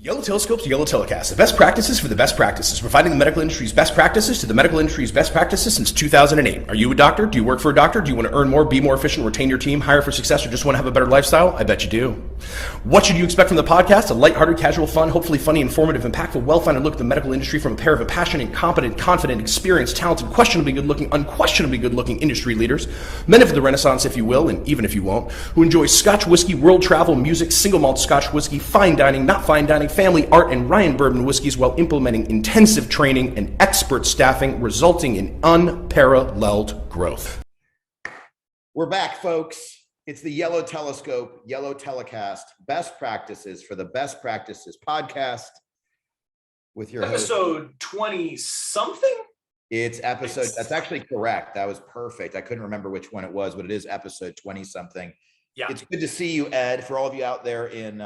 YellowTelescope's YellowTelecast, the best practices for the best practices, providing the medical industry's best practices to the medical industry's best practices since 2008. Are you a doctor? Do you work for a doctor? Do you want to earn more, be more efficient, retain your team, hire for success, or just want to have a better lifestyle? I bet you do. What should you expect from the podcast? A lighthearted, casual, fun, hopefully funny, informative, impactful, well-founded look at the medical industry from a pair of passionate, competent, confident, experienced, talented, questionably good-looking, unquestionably good-looking industry leaders, men of the Renaissance, if you will, and even if you won't, who enjoy Scotch whiskey, world travel, music, single malt Scotch whiskey, fine dining, not fine dining, family, art, and Ryan Bourbon whiskeys while implementing intensive training and expert staffing, resulting in unparalleled growth. We're back, folks. It's the Yellow Telescope, Yellow Telecast, best practices for the best practices podcast with your episode 20 something. It's episode, that's actually correct. That was perfect. I couldn't remember which one it was, but it is episode 20 something. Yeah. It's good to see you, Ed. For all of you out there in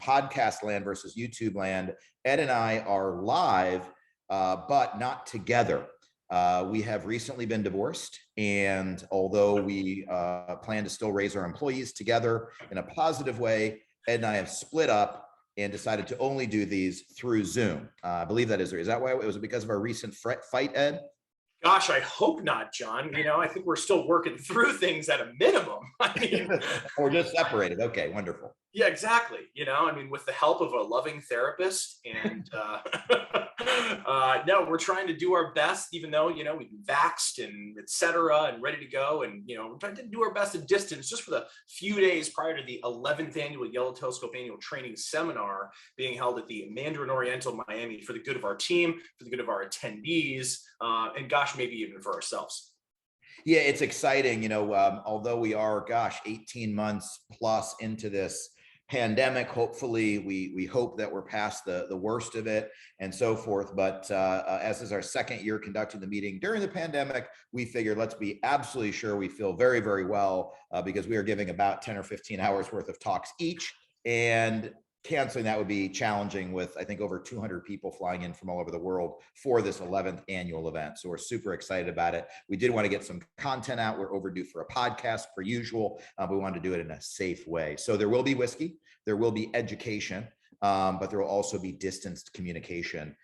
podcast land versus YouTube land, Ed and I are live, but not together. We have recently been divorced, and although we plan to still raise our employees together in a positive way, Ed and I have split up and decided to only do these through Zoom. I believe that is that why? Was it because of our recent fight, Ed? Gosh, I hope not, John. You know, I think we're still working through things at a minimum. I mean, we're just separated. Okay, wonderful. Yeah, exactly. You know, I mean, with the help of a loving therapist, and no, we're trying to do our best, even though, you know, we've been vaxxed and et cetera and ready to go. And, you know, we're trying to do our best at distance just for the few days prior to the 11th annual Yellow Telescope annual training seminar being held at the Mandarin Oriental, Miami, for the good of our team, for the good of our attendees, and gosh, maybe even for ourselves. Yeah, it's exciting. You know, although we are, 18 months plus into this pandemic, hopefully we hope that we're past the worst of it and so forth. But as is our second year conducting the meeting during the pandemic, we figured let's be absolutely sure we feel very, very well because we are giving about 10 or 15 hours worth of talks each, and canceling that would be challenging with, I think, over 200 people flying in from all over the world for this 11th annual event. So we're super excited about it. We did want to get some content out. We're overdue for a podcast per usual. We wanted to do it in a safe way. So there will be whiskey, there will be education, but there will also be distanced communication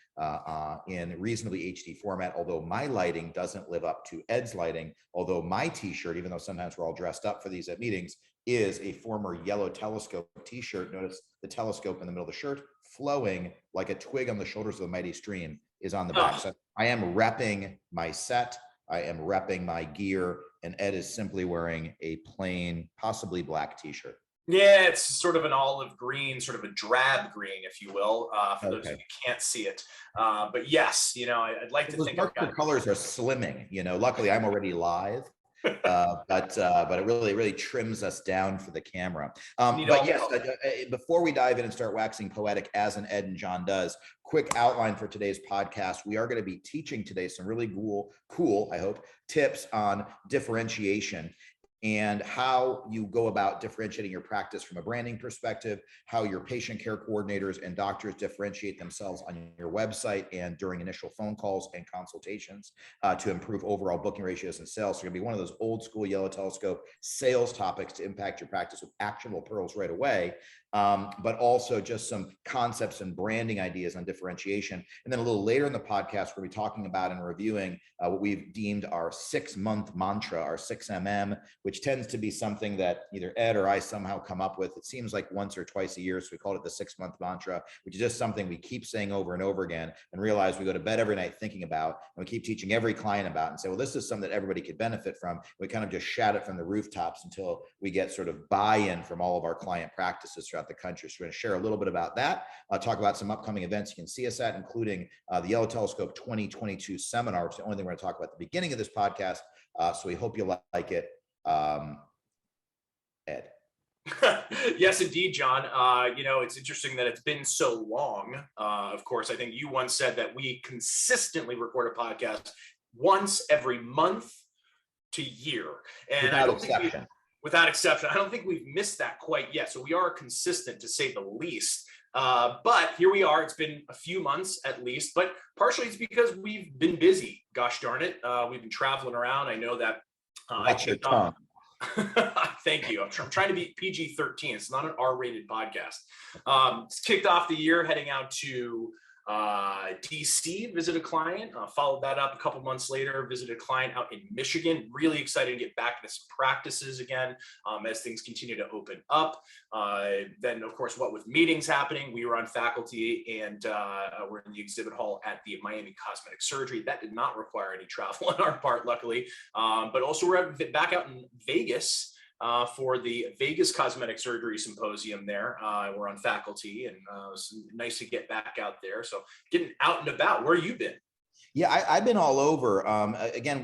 in reasonably HD format, although my lighting doesn't live up to Ed's lighting, although my t-shirt, even though sometimes we're all dressed up for these at meetings, is a former Yellow Telescope t-shirt. Notice the telescope in the middle of the shirt, flowing like a twig on the shoulders of the mighty stream, is on the back. So I am repping my set, I am repping my gear, and Ed is simply wearing a plain, possibly black t-shirt. Yeah, it's sort of an olive green, sort of a drab green, if you will, for those of you who can't see it. But yes, you know, I'd like to think darker colors are slimming. You know, luckily I'm already live, but it really trims us down for the camera. But yes, before we dive in and start waxing poetic, as an Ed and John does, quick outline for today's podcast. We are going to be teaching today some really cool, I hope, tips on differentiation and how you go about differentiating your practice from a branding perspective, how your patient care coordinators and doctors differentiate themselves on your website and during initial phone calls and consultations to improve overall booking ratios and sales. So it's gonna be one of those old school Yellow Telescope sales topics to impact your practice with actionable pearls right away, but also just some concepts and branding ideas on differentiation. And then a little later in the podcast, we'll be talking about and reviewing what we've deemed our 6-month mantra, our 6MM, which tends to be something that either Ed or I somehow come up with. It seems like once or twice a year, so we call it the 6-month mantra, which is just something we keep saying over and over again and realize we go to bed every night thinking about, and we keep teaching every client about and say, well, this is something that everybody could benefit from. We kind of just shout it from the rooftops until we get sort of buy-in from all of our client practices throughout the country. So we're going to share a little bit about that. I'll talk about some upcoming events you can see us at, including the Yellow Telescope 2022 seminar, which is the only thing we're going to talk about at the beginning of this podcast. So we hope you like it. Ed. Yes, indeed, John. You know, it's interesting that it's been so long. Of course, I think you once said that we consistently record a podcast once every month to year. And without exception, I don't think we've missed that quite yet. So we are consistent, to say the least. But here we are. It's been a few months at least, but partially it's because we've been busy. Gosh darn it. We've been traveling around. I know that Watch your tongue. Thank you. I'm trying to be PG-13. It's not an R-rated podcast. It's kicked off the year heading out to DC, visit a client, followed that up a couple months later, visited a client out in Michigan. Really excited to get back into some practices again as things continue to open up. Then, of course, what with meetings happening, we were on faculty and we're in the exhibit hall at the Miami Cosmetic Surgery. That did not require any travel on our part, luckily. But also we're back out in Vegas for the Vegas Cosmetic Surgery Symposium there. We're on faculty, and it's nice to get back out there. So getting out and about. Where you been? Yeah, I've been all over. Again,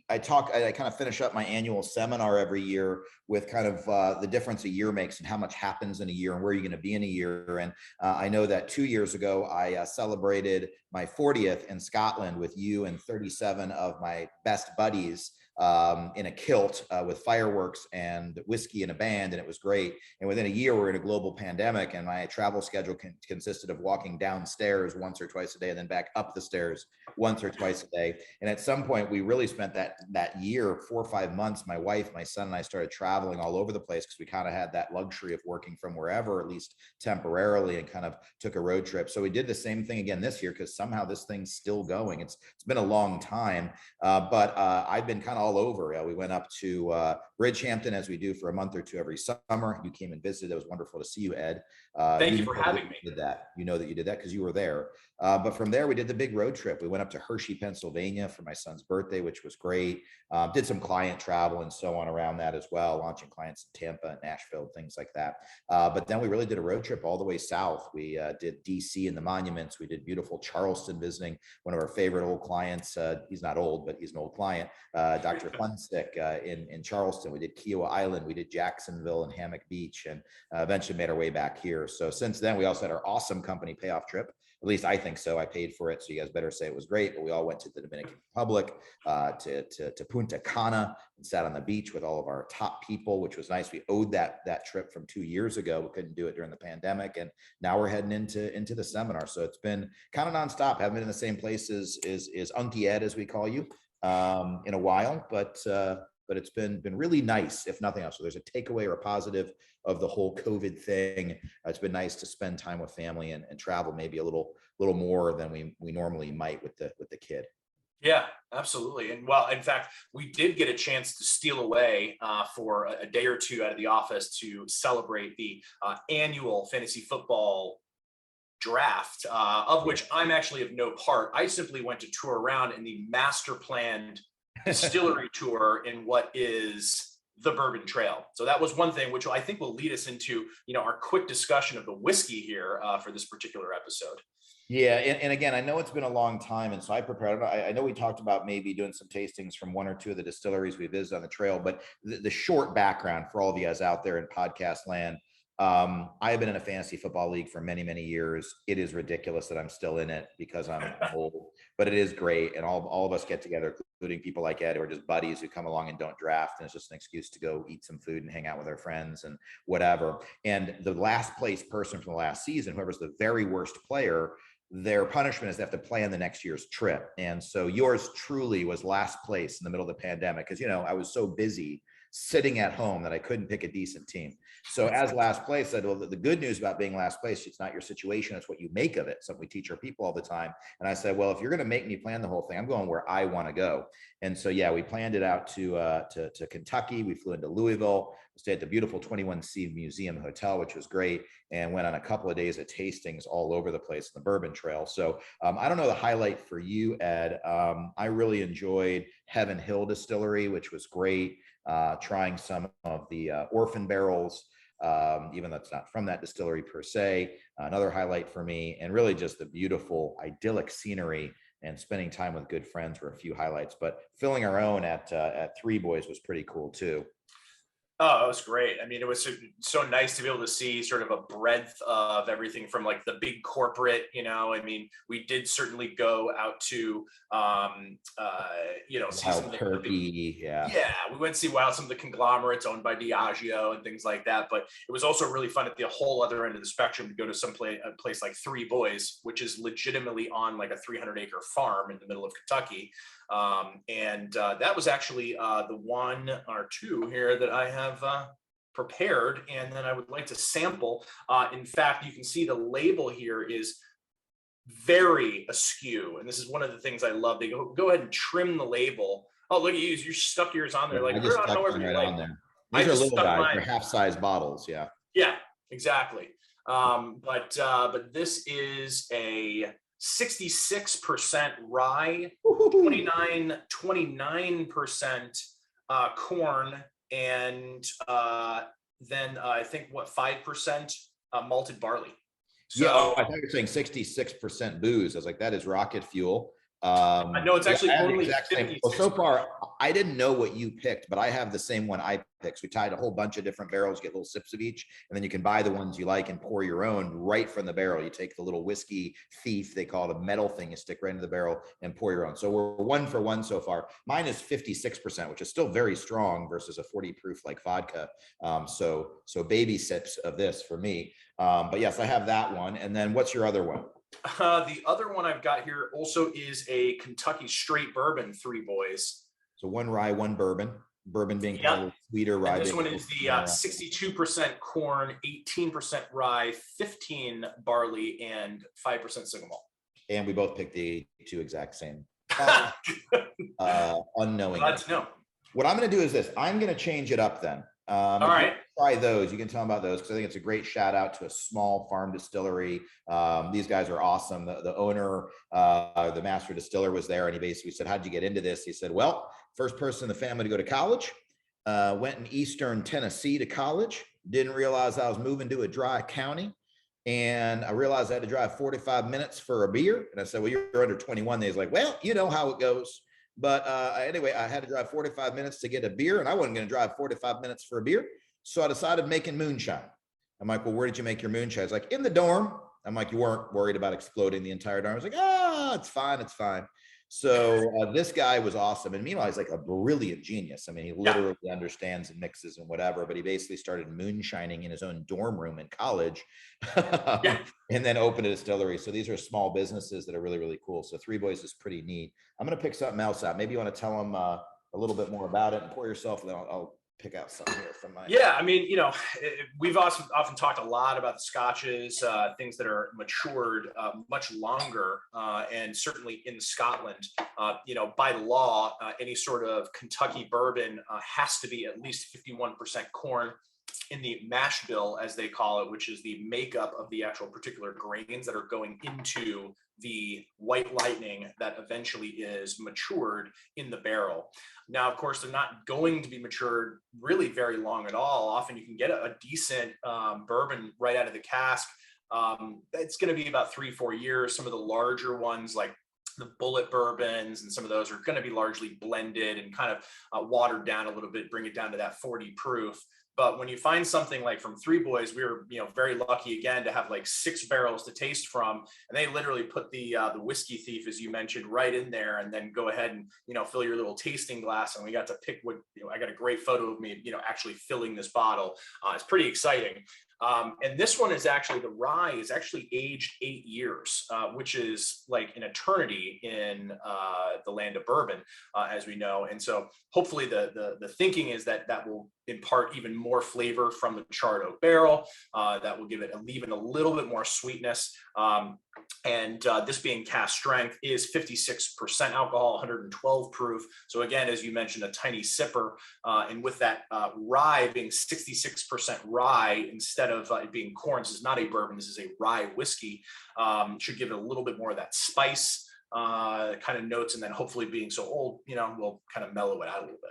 I kind of finish up my annual seminar every year with kind of the difference a year makes and how much happens in a year and where you're going to be in a year. And I know that 2 years ago, I celebrated my 40th in Scotland with you and 37 of my best buddies in a kilt with fireworks and whiskey and a band, and it was great. And within a year, we're in a global pandemic, and my travel schedule consisted of walking downstairs once or twice a day and then back up the stairs once or twice a day. And at some point, we really spent that year, 4 or 5 months, my wife, my son, and I started traveling all over the place because we kind of had that luxury of working from wherever, at least temporarily, and kind of took a road trip. So we did the same thing again this year because somehow this thing's still going. It's been a long time, but I've been kind of all over. We went up to Bridgehampton, as we do for a month or two every summer. You came and visited. It was wonderful to see you, Ed. Thank you for having me. Did that. You know that you did that because you were there. But from there, we did the big road trip. We went up to Hershey, Pennsylvania for my son's birthday, which was great. Did some client travel and so on around that as well, launching clients in Tampa and Nashville, things like that. But then we really did a road trip all the way south. We did DC and the monuments. We did beautiful Charleston, visiting one of our favorite old clients. He's not old, but he's an old client, Dr. Funstick in Charleston. We did Kiowa Island. We did Jacksonville and Hammock Beach, and eventually made our way back here. So since then, we also had our awesome company payoff trip. At least I think so. I paid for it, so you guys better say it was great. But we all went to the Dominican Republic, to Punta Cana, and sat on the beach with all of our top people, which was nice. We owed that trip from 2 years ago. We couldn't do it during the pandemic, and now we're heading into the seminar. So it's been kind of nonstop. Haven't been in the same places is Unky Ed, as we call you, in a while, but it's been really nice, if nothing else. So there's a takeaway or a positive of the whole COVID thing. It's been nice to spend time with family and travel maybe a little more than we normally might with the kid. Yeah, absolutely. And well, in fact, we did get a chance to steal away for a day or two out of the office to celebrate the annual fantasy football draft, of which I'm actually of no part. I simply went to tour around in the master planned distillery tour in what is the Bourbon Trail. So that was one thing, which I think will lead us into, our quick discussion of the whiskey here for this particular episode. Yeah, and again, I know it's been a long time, and so I prepared. I know we talked about maybe doing some tastings from one or two of the distilleries we visited on the trail, but the short background for all of you guys out there in podcast land. I have been in a fantasy football league for many, many years. It is ridiculous that I'm still in it because I'm old, but it is great. And all of us get together, including people like Ed, who are just buddies who come along and don't draft. And it's just an excuse to go eat some food and hang out with our friends and whatever. And the last place person from the last season, whoever's the very worst player, their punishment is they have to plan the next year's trip. And so yours truly was last place in the middle of the pandemic because, I was so busy sitting at home that I couldn't pick a decent team. So as last place, I said, well, the good news about being last place, it's not your situation, it's what you make of it. Something we teach our people all the time. And I said, well, if you're going to make me plan the whole thing, I'm going where I want to go. And so, yeah, we planned it out to Kentucky. We flew into Louisville, stayed at the beautiful 21C Museum Hotel, which was great, and went on a couple of days of tastings all over the place in the Bourbon Trail. So I don't know the highlight for you, Ed. I really enjoyed Heaven Hill Distillery, which was great. Trying some of the orphan barrels, even though it's not from that distillery per se. Another highlight for me, and really just the beautiful idyllic scenery and spending time with good friends were a few highlights. But filling our own at Three Boys was pretty cool too. Oh, it was great. I mean, it was so nice to be able to see sort of a breadth of everything from like the big corporate, I mean, we did certainly go out to, see some of the big, yeah, we went to see some of the conglomerates owned by Diageo and things like that. But it was also really fun at the whole other end of the spectrum to go to a place like Three Boys, which is legitimately on like a 300-acre farm in the middle of Kentucky. And that was actually the one or two here that I have prepared, and then I would like to sample. In fact, you can see the label here is very askew, and this is one of the things I love. They go ahead and trim the label. Oh, look at you! You stuck yours on there, like I just stuck however right you like. on there. These are little guys. They're half-size bottles. Yeah. Yeah, exactly. But this is a 66% rye, 29% corn, and then I think what 5% malted barley. So, yeah, I thought you were saying 66% booze. I was like, that is rocket fuel. No, it's actually only 56%. Well, so far, I didn't know what you picked, but I have the same one I picked. So we tied a whole bunch of different barrels, get little sips of each, and then you can buy the ones you like and pour your own right from the barrel. You take the little whiskey thief, they call it a metal thing, you stick right into the barrel and pour your own. So we're 1 for 1 so far. Mine is 56%, which is still very strong versus a 40 proof like vodka. So baby sips of this for me. But yes, I have that one. And then what's your other one? The other one I've got here also is a Kentucky straight bourbon, Three Boys. So 1 rye, 1 bourbon. Bourbon being kind of sweeter, rye. And this one is the 62% corn, 18% rye, 15 barley, and 5% single malt. And we both picked the 2 exact same. Unknowing. No. What I'm going to do is this. I'm going to change it up then. All right. Try those. You can tell them about those because I think it's a great shout out to a small farm distillery. These guys are awesome. The owner, the master distiller was there, and he basically said, how'd you get into this? He said, well, first person in the family to go to college, went in Eastern Tennessee to college, didn't realize I was moving to a dry county. And I realized I had to drive 45 minutes for a beer. And I said, well, you're under 21. He's like, well, you know how it goes. But anyway, I had to drive 45 minutes to get a beer, and I wasn't going to drive 45 minutes for a beer. So I decided making moonshine. I'm like, well, where did you make your moonshine? It's like, in the dorm. I'm like, you weren't worried about exploding the entire dorm? I was like, it's fine. It's fine. So this guy was awesome. And meanwhile, he's like a brilliant genius. I mean, he literally understands and mixes and whatever, but he basically started moonshining in his own dorm room in college and then opened a distillery. So these are small businesses that are really, really cool. So Three Boys is pretty neat. I'm going to pick something else out. Maybe you want to tell them a little bit more about it and pour yourself, and then I'll pick out some here from my. Yeah, I mean, we've often talked a lot about the scotches, things that are matured much longer, and certainly in Scotland, by law, any sort of Kentucky bourbon has to be at least 51% corn in the mash bill, as they call it, which is the makeup of the actual particular grains that are going into the white lightning that eventually is matured in the barrel. Now, of course, they're not going to be matured really very long at all. Often you can get a decent bourbon right out of the cask. It's going to be about 3-4 years. Some of the larger ones, like the bullet bourbons and some of those, are going to be largely blended and kind of watered down a little bit, bring it down to that 40 proof. But when you find something like from Three Boys, we were very lucky again to have like 6 barrels to taste from, and they literally put the whiskey thief, as you mentioned, right in there, and then go ahead and fill your little tasting glass. And we got to pick what I got a great photo of me actually filling this bottle. It's pretty exciting. And this one is actually, the rye is actually aged 8 years, which is like an eternity in the land of bourbon, as we know. And so hopefully the thinking is that will impart even more flavor from the charred oak barrel. That will give it even a little bit more sweetness. And this being cask strength is 56% alcohol, 112 proof. So again, as you mentioned, a tiny sipper. And with that rye being 66% rye instead of it being corn, this is not a bourbon, this is a rye whiskey, should give it a little bit more of that spice kind of notes. And then hopefully being so old, we'll kind of mellow it out a little bit.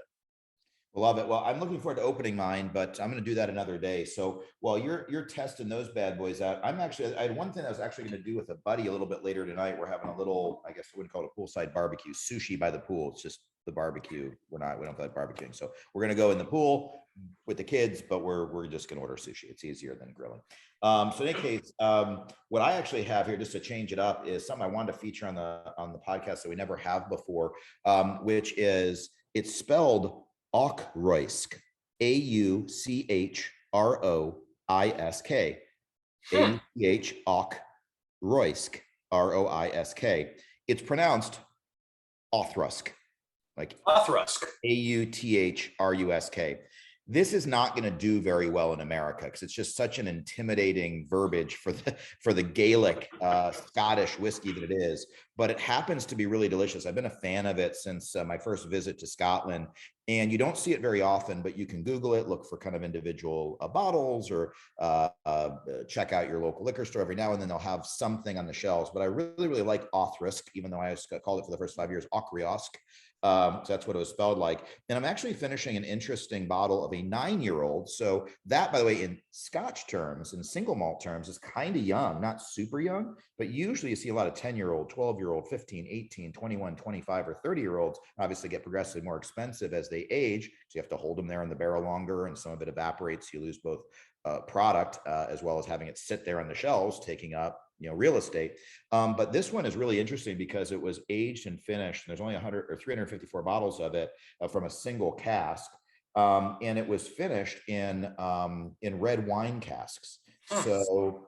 Love it. Well, I'm looking forward to opening mine, but I'm going to do that another day. So while you're testing those bad boys out, I had one thing I was actually going to do with a buddy a little bit later tonight. We're having a little, I guess I wouldn't call it a poolside barbecue, sushi by the pool. It's just the barbecue. We don't feel like barbecuing. So we're going to go in the pool with the kids, but we're just going to order sushi. It's easier than grilling. So in any case, what I actually have here, just to change it up, is something I wanted to feature on the podcast that we never have before, which is, it's spelled Auchroisk, Auchroisk, Auchroisk, Roisk. It's pronounced Authrusk. like Autrusk. Autrusk. This is not going to do very well in America because it's just such an intimidating verbiage for the Gaelic Scottish whiskey that it is. But it happens to be really delicious. I've been a fan of it since my first visit to Scotland, and you don't see it very often. But you can Google it, look for kind of individual bottles, or check out your local liquor store. Every now and then they'll have something on the shelves. But I really like Autrusk, even though I called it for the first 5 years Auchriosc. So that's what it was spelled like. And I'm actually finishing an interesting bottle of a 9-year-old. So that, by the way, in Scotch terms, in single malt terms, is kind of young, not super young, but usually you see a lot of 10-year-old, 12-year-old, 15, 18, 21, 25, or 30-year-olds obviously get progressively more expensive as they age. So you have to hold them there in the barrel longer, and some of it evaporates. You lose both product as well as having it sit there on the shelves, taking up real estate. But this one is really interesting because it was aged and finished. There's only 100 or 354 bottles of it from a single cask, and it was finished in red wine casks. So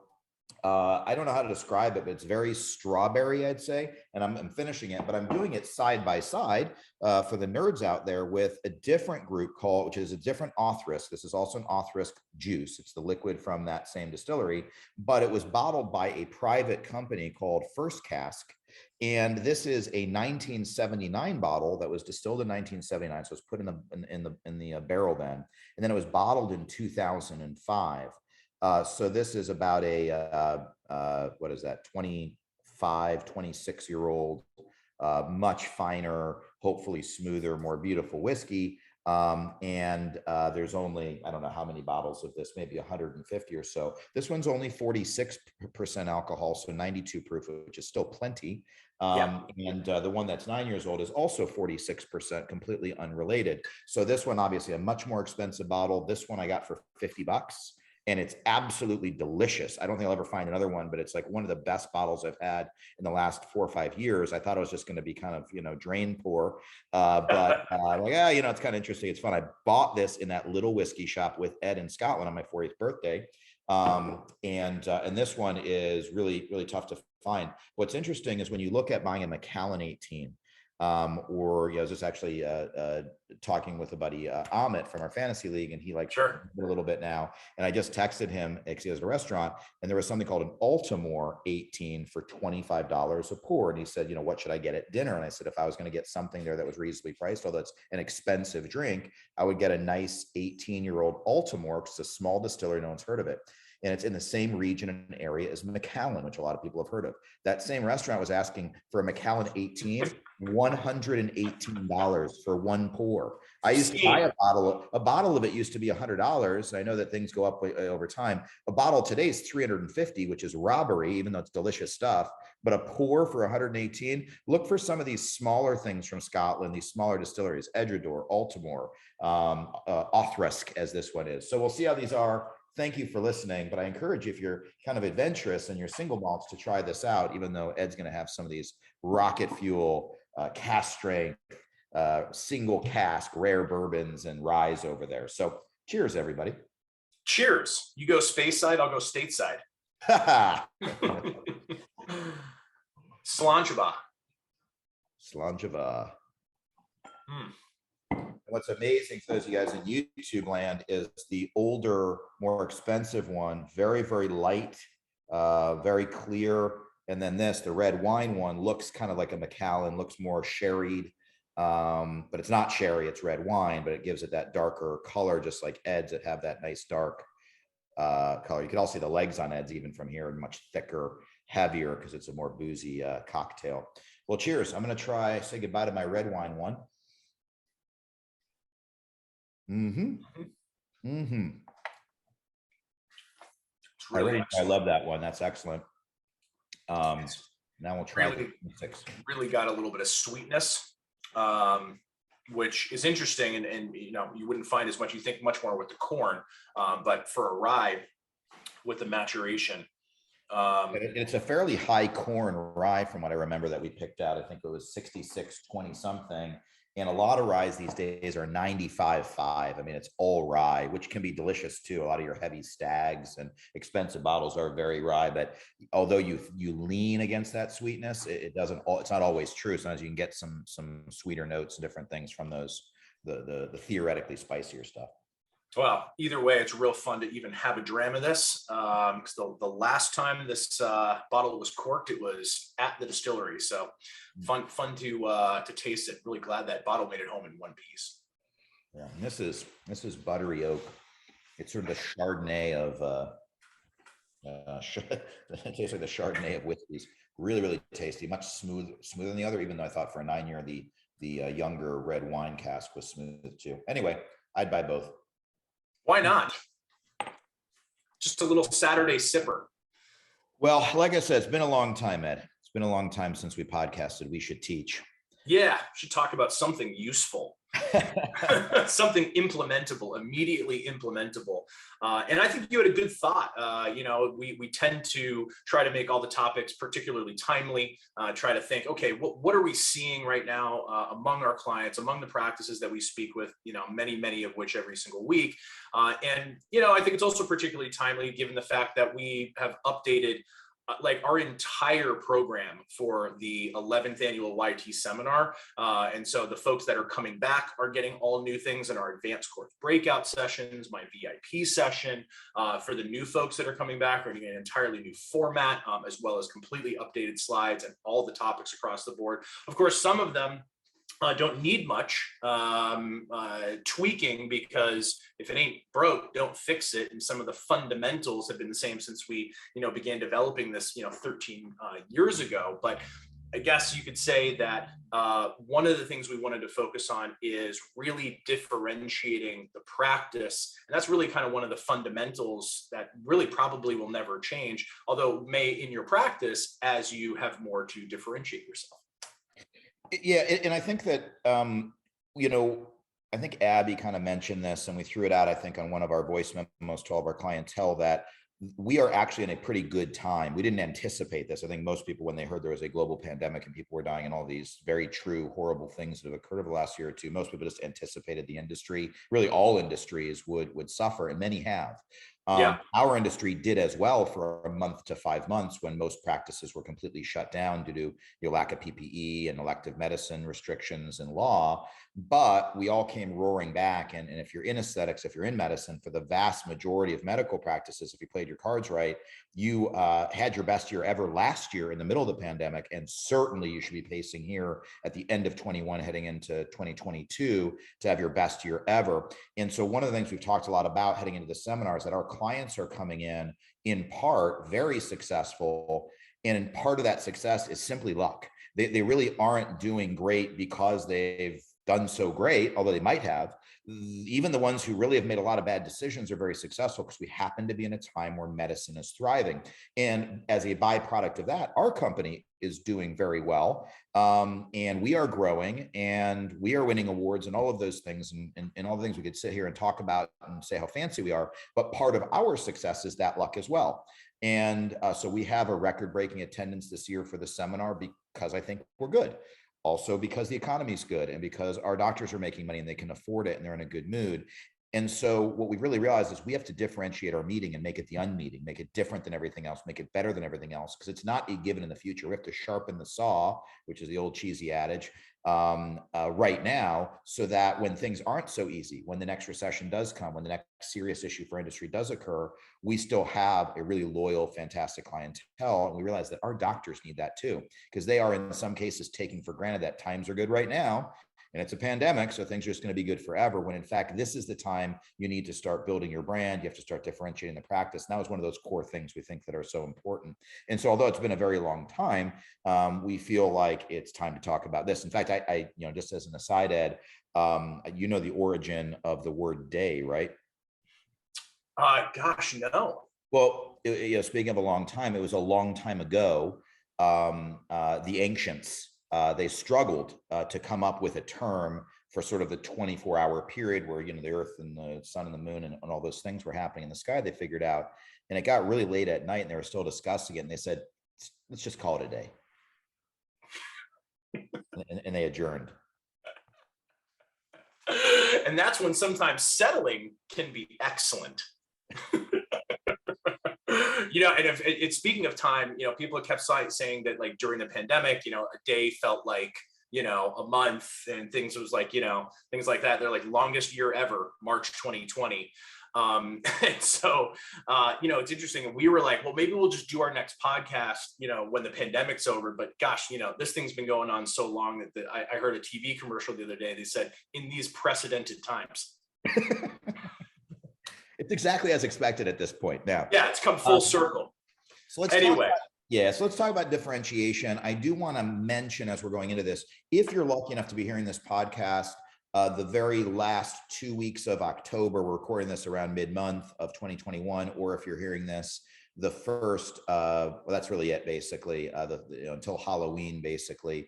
I don't know how to describe it, but it's very strawberry, I'd say. And I'm finishing it, but I'm doing it side by side for the nerds out there with a different group which is a different Autrusk. This is also an Autrusk juice. It's the liquid from that same distillery, but it was bottled by a private company called First Cask. And this is a 1979 bottle that was distilled in 1979. So it was put in the barrel then, and then it was bottled in 2005. So this is about a, what is that, 25, 26-year-old, much finer, hopefully smoother, more beautiful whiskey. There's only, I don't know how many bottles of this, maybe 150 or so. This one's only 46% alcohol, so 92 proof, which is still plenty. And the one that's 9 years old is also 46%, completely unrelated. So this one, obviously a much more expensive bottle. This one I got for $50. And it's absolutely delicious. I don't think I'll ever find another one, but it's like one of the best bottles I've had in the last 4 or 5 years. I thought it was just going to be kind of, drain pour. But it's kind of interesting. It's fun. I bought this in that little whiskey shop with Ed in Scotland on my 40th birthday. And this one is really, really tough to find. What's interesting is when you look at buying a Macallan 18, or I was just actually talking with a buddy Amit from our fantasy league, and he a little bit now, and I just texted him because he has a restaurant, and there was something called an Altamore 18 for $25 a pour, and he said, what should I get at dinner? And I said, if I was going to get something there that was reasonably priced, although it's an expensive drink, I would get a nice 18-year-old Altamore, because it's a small distillery, no one's heard of it. And it's in the same region and area as Macallan, which a lot of people have heard of. That same restaurant was asking for a Macallan 18, $118 for one pour. I used to buy a bottle of it used to be $100. I know that things go up over time. A bottle today is $350, which is robbery, even though it's delicious stuff. But a pour for 118, look for some of these smaller things from Scotland, these smaller distilleries, Edredor, Altamore, Autrusk, as this one is. So we'll see how these are. Thank you for listening, but I encourage you, if you're kind of adventurous and you're single malts, to try this out, even though Ed's going to have some of these rocket fuel, cask strength, single cask, rare bourbons and ryes over there. So cheers, everybody. Cheers. You go space side, I'll go stateside. Slàinte mhath. What's amazing for those of you guys in YouTube land is the older, more expensive one, very, very light, very clear. And then the red wine one, looks kind of like a Macallan, looks more sherried, but it's not sherry, it's red wine, but it gives it that darker color, just like Ed's that have that nice dark color. You can also see the legs on Ed's even from here, and much thicker, heavier, because it's a more boozy cocktail. Well, cheers. I'm going to say goodbye to my red wine one. Really I love that one. That's excellent. Now we'll try really got a little bit of sweetness, which is interesting, and you wouldn't find as much. You think much more with the corn, but for a rye with the maturation, it's a fairly high corn rye from what I remember that we picked out. I think it was 66 20 something. And a lot of ryes these days are 95.5. I mean, it's all rye, which can be delicious too. A lot of your heavy stags and expensive bottles are very rye, but although you lean against that sweetness, it doesn't. It's not always true. Sometimes you can get some sweeter notes and different things from those the theoretically spicier stuff. Well, either way, it's real fun to even have a dram of this. Because the last time this bottle was corked, it was at the distillery. So fun to taste it. Really glad that bottle made it home in one piece. Yeah, and this is buttery oak. It's sort of the Chardonnay of it tastes like the Chardonnay of whiskeys. Really, really tasty. Much smoother than the other. Even though I thought for a 9-year the younger red wine cask was smooth too. Anyway, I'd buy both. Why not? Just a little Saturday sipper. Well, like I said, it's been a long time, Ed. It's been a long time since we podcasted. We should teach. Yeah, should talk about something useful. Something implementable, immediately implementable. And I think you had a good thought. We tend to try to make all the topics particularly timely, try to think, okay, what are we seeing right now among our clients, among the practices that we speak with, many of which every single week. And I think it's also particularly timely given the fact that we have updated like our entire program for the 11th annual YT seminar. And so the folks that are coming back are getting all new things in our advanced course breakout sessions, my VIP session. For the new folks that are coming back, we're getting an entirely new format, as well as completely updated slides and all the topics across the board. Of course, some of them don't need much tweaking, because if it ain't broke, don't fix it. And some of the fundamentals have been the same since we, began developing this, 13 years ago. But I guess you could say that one of the things we wanted to focus on is really differentiating the practice. And that's really kind of one of the fundamentals that really probably will never change, although may in your practice as you have more to differentiate yourself. Yeah, and I think that, I think Abby kind of mentioned this, and we threw it out, I think, on one of our voice memos to all of our clientele, that we are actually in a pretty good time. We didn't anticipate this. I think most people, when they heard there was a global pandemic and people were dying and all these very true, horrible things that have occurred over the last year or two, most people just anticipated the industry, really all industries would suffer, and many have. Our industry did as well for a month to 5 months when most practices were completely shut down due to your lack of PPE and elective medicine restrictions and law. But we all came roaring back. And if you're in aesthetics, if you're in medicine, for the vast majority of medical practices, if you played your cards right, you had your best year ever last year in the middle of the pandemic. And certainly you should be pacing here at the end of 21, heading into 2022 to have your best year ever. And so one of the things we've talked a lot about heading into the seminar is that our clients are coming in part very successful. And in part of that success is simply luck. They really aren't doing great because they've done so great, although they might have. Even the ones who really have made a lot of bad decisions are very successful because we happen to be in a time where medicine is thriving. And as a byproduct of that, our company is doing very well. And we are growing and we are winning awards and all of those things and all the things we could sit here and talk about and say how fancy we are. But part of our success is that luck as well. And so we have a record-breaking attendance this year for the seminar because I think we're good. Also because the economy is good and because our doctors are making money and they can afford it and they're in a good mood. And so what we really realized is we have to differentiate our meeting and make it the unmeeting, make it different than everything else, make it better than everything else, because it's not a given in the future. We have to sharpen the saw, which is the old cheesy adage, right now, so that when things aren't so easy, when the next recession does come, when the next serious issue for industry does occur, we still have a really loyal, fantastic clientele. And we realize that our doctors need that too, because they are in some cases taking for granted that times are good right now. And it's a pandemic, so things are just going to be good forever, when in fact, this is the time you need to start building your brand. You have to start differentiating the practice. And that was one of those core things we think that are so important. And so although it's been a very long time, we feel like it's time to talk about this. In fact, I just as an aside, Ed, the origin of the word day, right? Gosh, no. Well, speaking of a long time, it was a long time ago. The ancients, they struggled to come up with a term for sort of the 24-hour period where, the earth and the sun and the moon and all those things were happening in the sky. They figured out, and it got really late at night and they were still discussing it. And they said, let's just call it a day. And they adjourned. And that's when sometimes settling can be excellent. And if it's speaking of time, people have kept saying that like during the pandemic, a day felt like, a month, and things was like, things like that. They're like longest year ever, March 2020. And so, it's interesting. And we were like, well, maybe we'll just do our next podcast, when the pandemic's over. But gosh, this thing's been going on so long that I heard a TV commercial the other day. They said, in these precedented times. It's exactly as expected at this point now. Yeah, it's come full circle. So let's talk about differentiation. I do want to mention, as we're going into this, if you're lucky enough to be hearing this podcast, the very last 2 weeks of October, we're recording this around mid-month of 2021, or if you're hearing this the first, that's really it, basically, until Halloween, basically.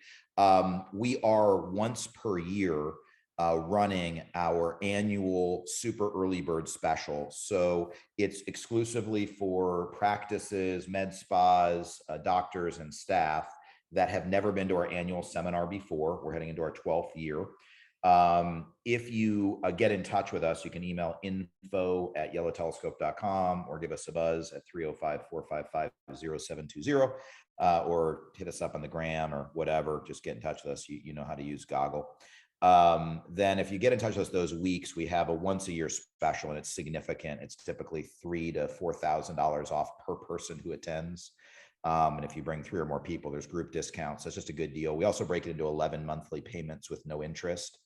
We are once per year running our annual super early bird special. So it's exclusively for practices, med spas, doctors, and staff that have never been to our annual seminar before. We're heading into our 12th year. If you get in touch with us, you can email info@YellowTelescope.com or give us a buzz at 305-455-0720, or hit us up on the gram or whatever. Just get in touch with us. You know how to use Goggle. Then if you get in touch with us those weeks, we have a once a year special, and it's significant. It's typically $3,000 to $4,000 off per person who attends. And if you bring 3 or more people, there's group discounts. So it's just a good deal. We also break it into 11 monthly payments with no interest.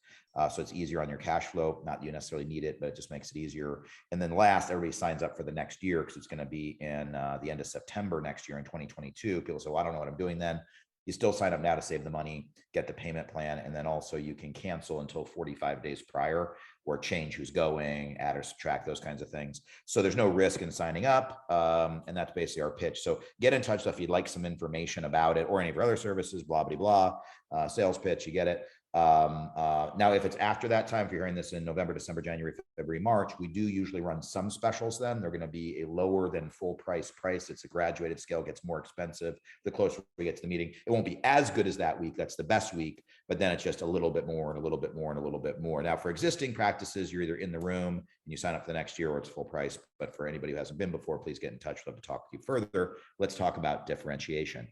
So it's easier on your cash flow. Not that you necessarily need it, but it just makes it easier. And then last, everybody signs up for the next year, because it's going to be in the end of September next year in 2022. People say, well, I don't know what I'm doing then. You still sign up now to save the money, get the payment plan, and then also you can cancel until 45 days prior, or change who's going, add or subtract, those kinds of things. So there's no risk in signing up, and that's basically our pitch. So get in touch if you'd like some information about it, or any of our other services, blah, blah, blah, sales pitch, you get it. Now, if it's after that time, if you're hearing this in November, December, January, February, March, we do usually run some specials then. They're going to be a lower than full price. It's a graduated scale, gets more expensive the closer we get to the meeting. It won't be as good as that week. That's the best week, but then it's just a little bit more and a little bit more and a little bit more. Now, for existing practices, you're either in the room and you sign up for the next year, or it's full price. But for anybody who hasn't been before, please get in touch. We'd love to talk with you further. Let's talk about differentiation.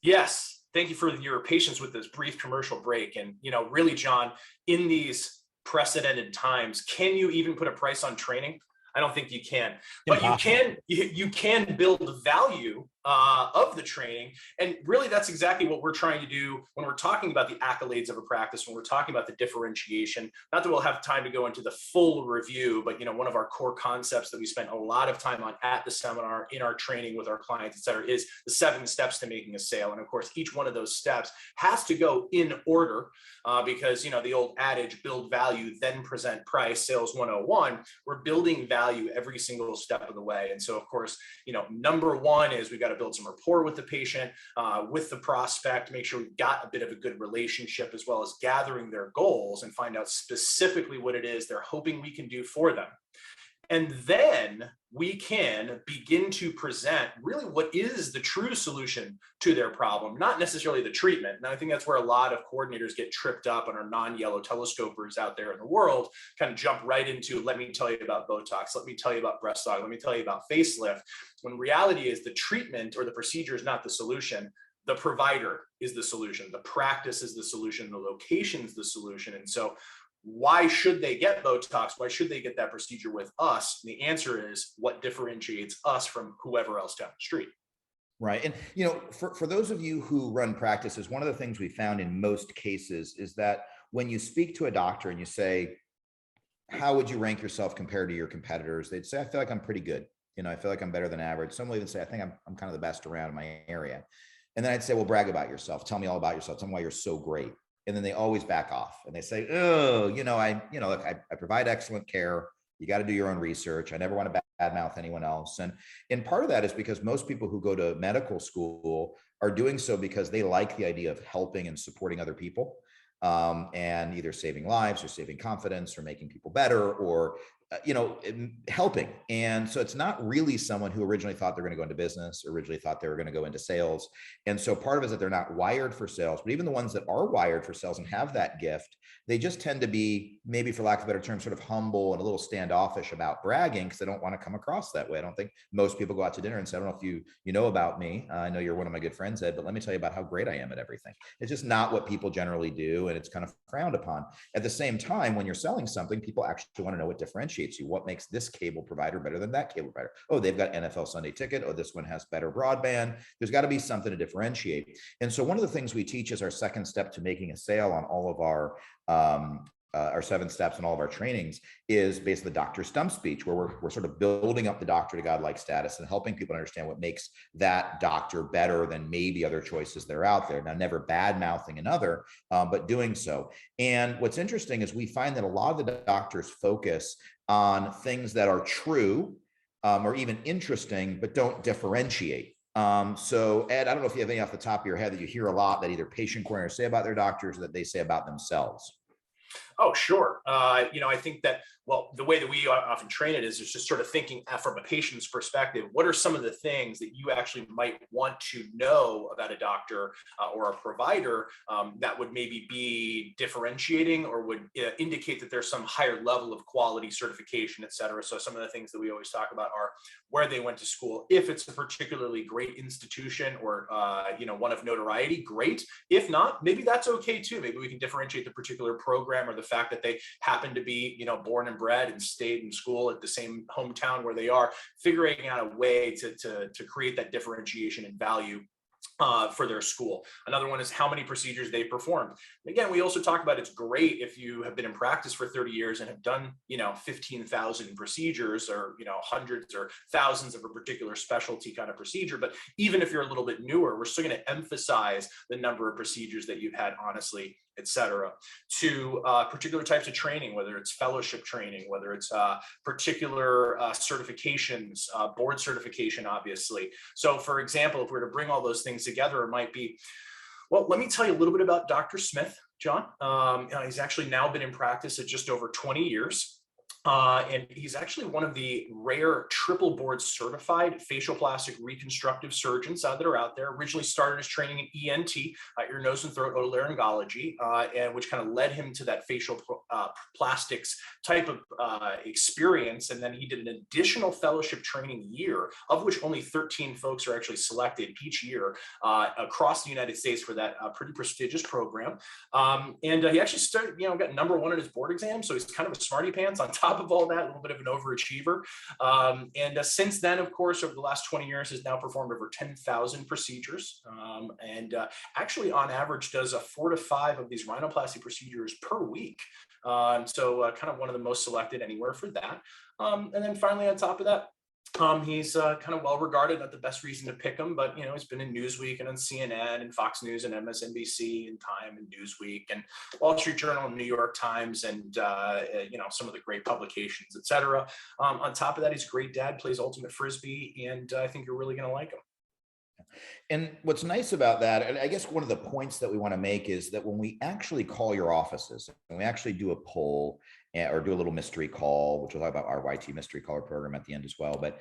Yes. Thank you for your patience with this brief commercial break. And, really, John, in these precedented times, can you even put a price on training? I don't think you can, but you can build value of the training. And really, that's exactly what we're trying to do when we're talking about the accolades of a practice, when we're talking about the differentiation. Not that we'll have time to go into the full review, but one of our core concepts that we spent a lot of time on at the seminar, in our training with our clients, et cetera, is the 7 steps to making a sale. And of course, each one of those steps has to go in order, because the old adage, build value, then present price, sales 101, we're building value every single step of the way. And so of course, number one is we've got to build some rapport with the patient, with the prospect, make sure we've got a bit of a good relationship, as well as gathering their goals and find out specifically what it is they're hoping we can do for them. And then we can begin to present really what is the true solution to their problem, not necessarily the treatment. And I think that's where a lot of coordinators get tripped up, and our non-yellow telescopers out there in the world kind of jump right into, let me tell you about Botox, let me tell you about breast aug, let me tell you about facelift. When reality is the treatment or the procedure is not the solution. The provider is the solution. The practice is the solution. The location is the solution. And so why should they get Botox? Why should they get that procedure with us? And the answer is what differentiates us from whoever else down the street. Right. And, for those of you who run practices, one of the things we found in most cases is that when you speak to a doctor and you say, how would you rank yourself compared to your competitors? They'd say, I feel like I'm pretty good. I feel like I'm better than average. Some will even say, I think I'm kind of the best around in my area. And then I'd say, well, brag about yourself. Tell me all about yourself. Tell me why you're so great. And then they always back off and they say, oh, look, I provide excellent care. You got to do your own research. I never want to badmouth anyone else. And part of that is because most people who go to medical school are doing so because they like the idea of helping and supporting other people, and either saving lives or saving confidence or making people better, or helping. And so it's not really someone who originally thought they're going to go into business, originally thought they were going to go into sales. And so part of it is that they're not wired for sales, but even the ones that are wired for sales and have that gift, they just tend to be, maybe for lack of a better term, sort of humble and a little standoffish about bragging because they don't want to come across that way. I don't think most people go out to dinner and say, I don't know if you know about me. I know you're one of my good friends, Ed, but let me tell you about how great I am at everything. It's just not what people generally do. And it's kind of frowned upon. At the same time, when you're selling something, people actually want to know what differentiates you. What makes this cable provider better than that cable provider? Oh, they've got NFL Sunday Ticket. Oh, this one has better broadband. There's got to be something to differentiate. And so one of the things we teach is our second step to making a sale on all of our 7 steps in all of our trainings is basically the doctor stump speech, where we're sort of building up the doctor to godlike status and helping people understand what makes that doctor better than maybe other choices that are out there. Now, never bad mouthing another, but doing so. And what's interesting is we find that a lot of the doctors focus on things that are true or even interesting, but don't differentiate. So Ed, I don't know if you have any off the top of your head that you hear a lot that either patient coordinators say about their doctors or that they say about themselves. Oh, sure. I think that, well, the way that we often train it is just sort of thinking from a patient's perspective. What are some of the things that you actually might want to know about a doctor or a provider that would maybe be differentiating or would indicate that there's some higher level of quality certification, et cetera. So some of the things that we always talk about are where they went to school. If it's a particularly great institution or, one of notoriety, great. If not, maybe that's okay too. Maybe we can differentiate the particular program or the fact that they happen to be, born and bred and stayed in school at the same hometown where they are, figuring out a way to create that differentiation and value for their school. Another one is how many procedures they performed. Again, we also talk about it's great if you have been in practice for 30 years and have done, 15,000 procedures or, hundreds or thousands of a particular specialty kind of procedure. But even if you're a little bit newer, we're still going to emphasize the number of procedures that you've had, honestly, et cetera, to particular types of training, whether it's fellowship training, whether it's particular certifications, board certification, obviously. So for example, if we were to bring all those things together, it might be, well, let me tell you a little bit about Dr. Smith, John. He's actually now been in practice at just over 20 years. And he's actually one of the rare triple board certified facial plastic reconstructive surgeons that are out there. Originally started his training in ENT, ear, nose, and throat otolaryngology, and which kind of led him to that facial plastics type of experience. And then he did an additional fellowship training year, of which only 13 folks are actually selected each year across the United States for that pretty prestigious program. And he actually started, got number 1 in his board exam. So he's kind of a smarty pants on top of all that, a little bit of an overachiever. And since then, of course, over the last 20 years, has now performed over 10,000 procedures. And actually, on average, does 4 to 5 of these rhinoplasty procedures per week. So kind of one of the most selected anywhere for that. And then finally, on top of that, he's kind of well regarded, not the best reason to pick him, but he's been in Newsweek and on CNN and Fox News and MSNBC and Time and Newsweek and Wall Street Journal and New York Times and some of the great publications, et cetera. On top of that, he's a great dad, plays ultimate frisbee, and I think you're really going to like him. And what's nice about that, and I guess one of the points that we want to make is that when we actually call your offices, and we actually do a poll or do a little mystery call, which we'll talk about our YT mystery caller program at the end as well. But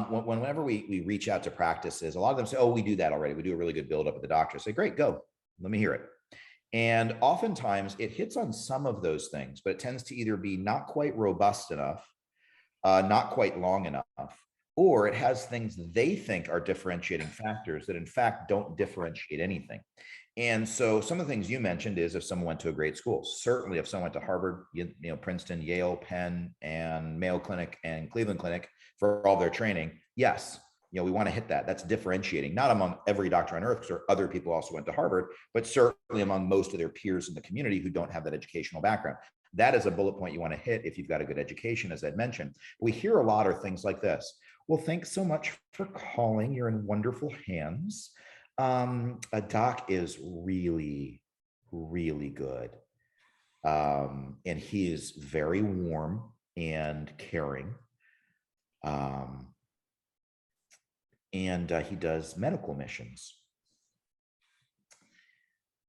whenever we reach out to practices, a lot of them say, oh, we do that already. We do a really good build up at the doctor. I say, great, go, let me hear it. And oftentimes it hits on some of those things, but it tends to either be not quite robust enough, not quite long enough, or it has things they think are differentiating factors that in fact don't differentiate anything. And so some of the things you mentioned is if someone went to a great school, certainly if someone went to Harvard, Princeton, Yale, Penn, and Mayo Clinic and Cleveland Clinic for all their training, yes, we want to hit that. That's differentiating, not among every doctor on earth, because other people also went to Harvard, but certainly among most of their peers in the community who don't have that educational background. That is a bullet point you want to hit if you've got a good education, as Ed mentioned. We hear a lot of things like this. Well, thanks so much for calling. You're in wonderful hands. A doc is really, really good. And he is very warm and caring. And he does medical missions.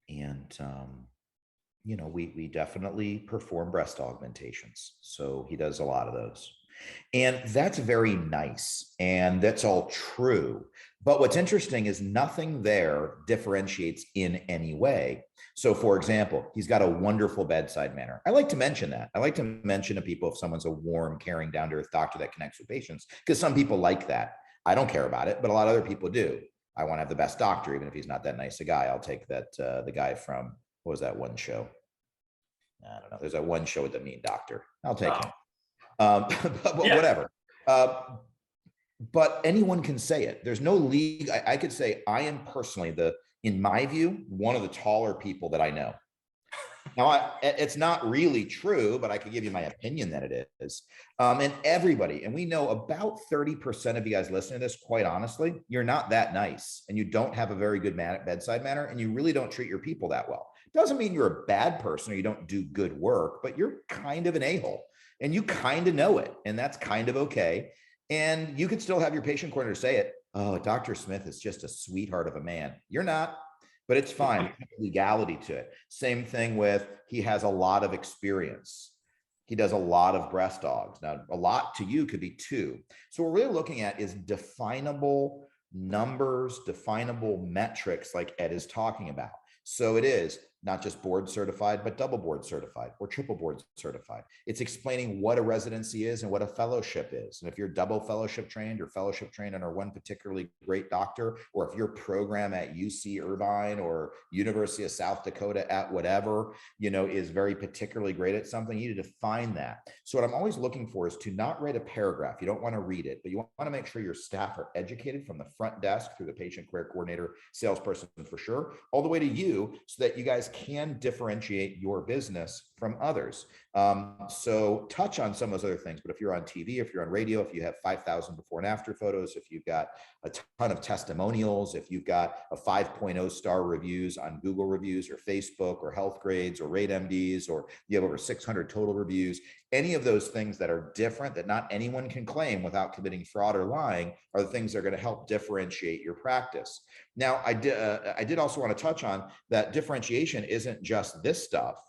And we definitely perform breast augmentations. So he does a lot of those. And that's very nice. And that's all true. But what's interesting is nothing there differentiates in any way. So, for example, he's got a wonderful bedside manner. I like to mention that. I like to mention to people if someone's a warm, caring, down to earth doctor that connects with patients, because some people like that. I don't care about it, but a lot of other people do. I want to have the best doctor, even if he's not that nice a guy. I'll take that, the guy from, what was that one show? I don't know. There's that one show with the mean doctor. I'll take him. But whatever. But anyone can say it. There's no league. I could say I am personally in my view, one of the taller people that I know. Now, it's not really true, but I could give you my opinion that it is. And everybody, and we know about 30% of you guys listening to this, quite honestly, you're not that nice and you don't have a very good bedside manner and you really don't treat your people that well. Doesn't mean you're a bad person or you don't do good work, but you're kind of an a-hole and you kind of know it. And that's kind of okay. And you could still have your patient coordinator say it. Oh, Dr. Smith is just a sweetheart of a man. You're not. But it's fine. There's legality to it. Same thing with, he has a lot of experience. He does a lot of breast dogs. Now, a lot to you could be 2. So what we're really looking at is definable numbers, definable metrics like Ed is talking about. So it is not just board certified, but double board certified or triple board certified. It's explaining what a residency is and what a fellowship is. And if you're double fellowship trained or fellowship trained under one particularly great doctor, or if your program at UC Irvine or University of South Dakota at whatever, is very particularly great at something, you need to define that. So what I'm always looking for is to not write a paragraph. You don't want to read it, but you want to make sure your staff are educated from the front desk through the patient care coordinator, salesperson for sure, all the way to you, so that you guys can differentiate your business from others. So touch on some of those other things, but if you're on TV, if you're on radio, if you have 5,000 before and after photos, if you've got a ton of testimonials, if you've got a 5.0 star reviews on Google reviews or Facebook or Health Grades or Rate MDs, or you have over 600 total reviews, any of those things that are different that not anyone can claim without committing fraud or lying are the things that are going to help differentiate your practice. Now, I did also want to touch on that differentiation isn't just this stuff.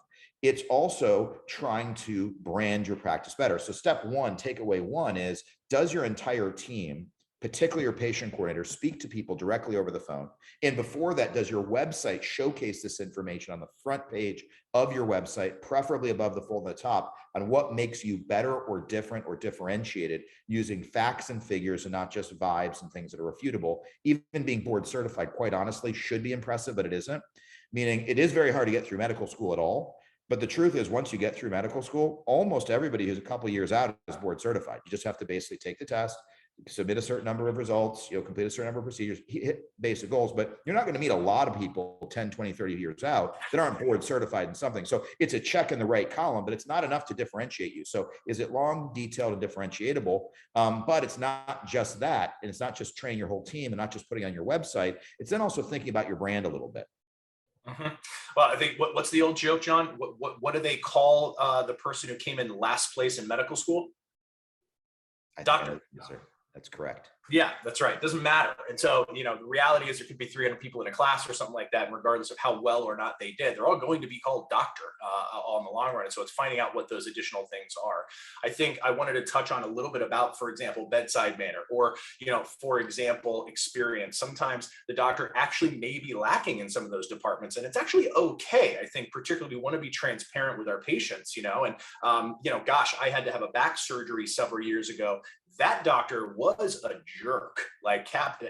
It's also trying to brand your practice better. So step one, takeaway one is, does your entire team, particularly your patient coordinator, speak to people directly over the phone? And before that, does your website showcase this information on the front page of your website, preferably above the fold on the top, on what makes you better or different or differentiated, using facts and figures and not just vibes and things that are refutable? Even being board certified, quite honestly, should be impressive, but it isn't. Meaning it is very hard to get through medical school at all. But the truth is, once you get through medical school, almost everybody who's a couple of years out is board certified. You just have to basically take the test, submit a certain number of results, complete a certain number of procedures, hit basic goals. But you're not going to meet a lot of people 10, 20, 30 years out that aren't board certified in something. So it's a check in the right column, but it's not enough to differentiate you. So is it long, detailed, and differentiatable? But it's not just that. And it's not just training your whole team and not just putting on your website. It's then also thinking about your brand a little bit. Mm-hmm. Well, I think what's the old joke, John? What do they call the person who came in last place in medical school? Doctor. Yes, sir. That's correct. Yeah, that's right. It doesn't matter. And so, the reality is there could be 300 people in a class or something like that. And regardless of how well or not they did, they're all going to be called doctor on the long run. And so it's finding out what those additional things are. I think I wanted to touch on a little bit about, for example, bedside manner, or, for example, experience. Sometimes the doctor actually may be lacking in some of those departments, and it's actually okay. I think particularly we want to be transparent with our patients, and, gosh, I had to have a back surgery several years ago. That doctor was a jerk, like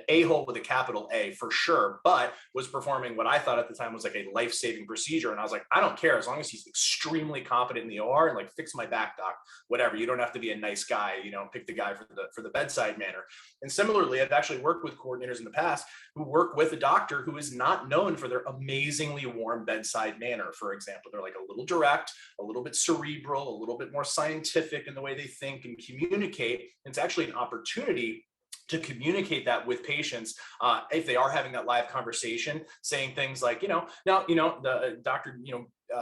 a-hole with a capital A for sure, but was performing what I thought at the time was like a life-saving procedure. And I was like, I don't care, as long as he's extremely competent in the OR and like fix my back, doc, whatever. You don't have to be a nice guy, pick the guy for the bedside manner. And similarly, I've actually worked with coordinators in the past who work with a doctor who is not known for their amazingly warm bedside manner. For example, they're like a little direct, a little bit cerebral, a little bit more scientific in the way they think and communicate. It's actually an opportunity to communicate that with patients if they are having that live conversation, saying things like, now, the doctor,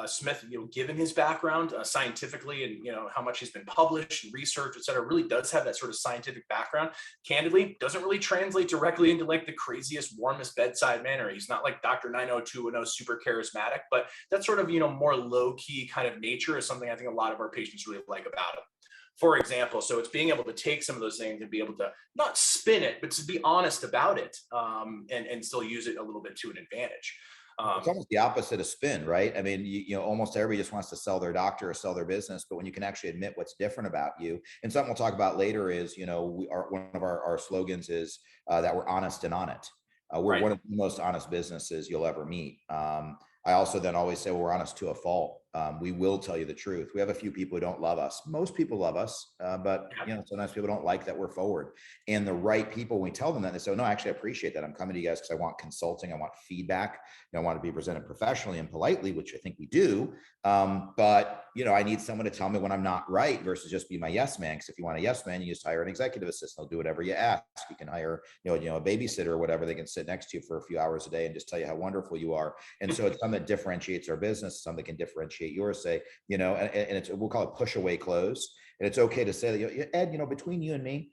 Smith, given his background scientifically and, how much he's been published and researched, et cetera, really does have that sort of scientific background. Candidly, doesn't really translate directly into like the craziest, warmest bedside manner. He's not like Dr. 90210 super charismatic, but that sort of, more low key kind of nature is something I think a lot of our patients really like about him. For example, so it's being able to take some of those things and be able to not spin it, but to be honest about it, and still use it a little bit to an advantage. It's almost the opposite of spin, right? I mean, almost everybody just wants to sell their doctor or sell their business, but when you can actually admit what's different about you, and something we'll talk about later is, one of our slogans is that we're honest and on it. We're Right. one of the most honest businesses you'll ever meet. I also then always say, well, we're honest to a fault. We will tell you the truth. We have a few people who don't love us. Most people love us, but sometimes people don't like that we're forward. And the right people, when we tell them that, they say, oh, no, actually, I appreciate that. I'm coming to you guys because I want consulting. I want feedback. I want to be presented professionally and politely, which I think we do. But I need someone to tell me when I'm not right versus just be my yes man. Because if you want a yes man, you just hire an executive assistant. They'll do whatever you ask. You can hire, a babysitter or whatever. They can sit next to you for a few hours a day and just tell you how wonderful you are. And so it's something that differentiates our business, something that can differentiate yours, say, and it's, we'll call it push away close. And it's okay to say that, Ed, between you and me,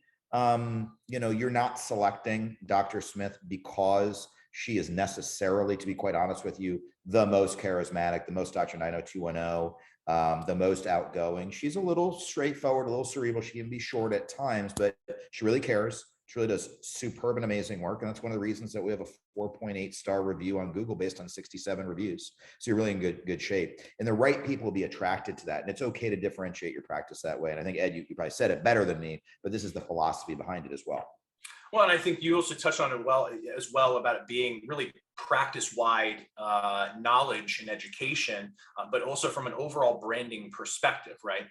you're not selecting Dr. Smith because she is necessarily, to be quite honest with you, the most charismatic, the most Dr. 90210, the most outgoing. She's a little straightforward, a little cerebral. She can be short at times, but she really cares. She really does superb and amazing work. And that's one of the reasons that we have a 4.8 star review on Google based on 67 reviews. So you're really in good shape. And the right people will be attracted to that. And it's okay to differentiate your practice that way. And I think, Ed, you probably said it better than me, but this is the philosophy behind it as well. Well, and I think you also touched on it as well about it being really practice-wide knowledge and education, but also from an overall branding perspective, right?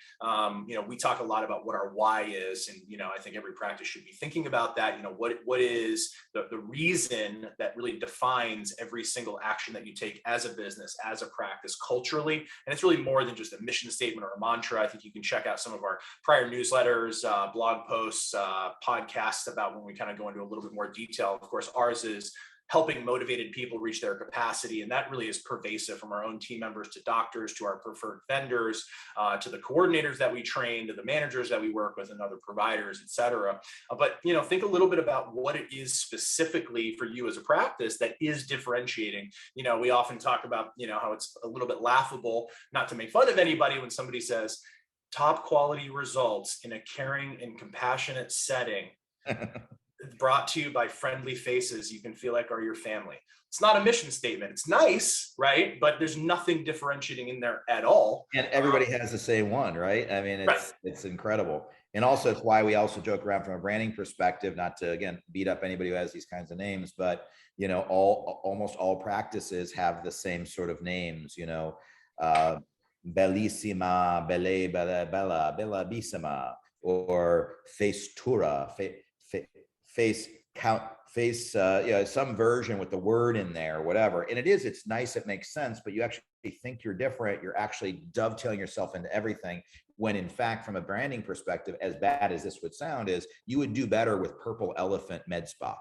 We talk a lot about what our why is, and I think every practice should be thinking about that. What is the reason that really defines every single action that you take as a business, as a practice, culturally, and it's really more than just a mission statement or a mantra. I think you can check out some of our prior newsletters, blog posts, podcasts about when we kind of go into a little bit more detail. Of course, ours is helping motivated people reach their capacity. And that really is pervasive from our own team members to doctors, to our preferred vendors, to the coordinators that we train, to the managers that we work with and other providers, et cetera. But, think a little bit about what it is specifically for you as a practice that is differentiating. We often talk about, how it's a little bit laughable, not to make fun of anybody, when somebody says top quality results in a caring and compassionate setting, brought to you by friendly faces you can feel like are your family. It's not a mission statement. It's nice, right? But there's nothing differentiating in there at all. And everybody has the same one, right? I mean, it's incredible. And also it's why we also joke around from a branding perspective, not to, again, beat up anybody who has these kinds of names, but almost all practices have the same sort of names, bellissima, bella, bellissima, or facetura, face count, face, some version with the word in there, or whatever. And it's nice, it makes sense, but you actually think you're different. You're actually dovetailing yourself into everything. When in fact, from a branding perspective, as bad as this would sound, is you would do better with Purple Elephant Med Spa.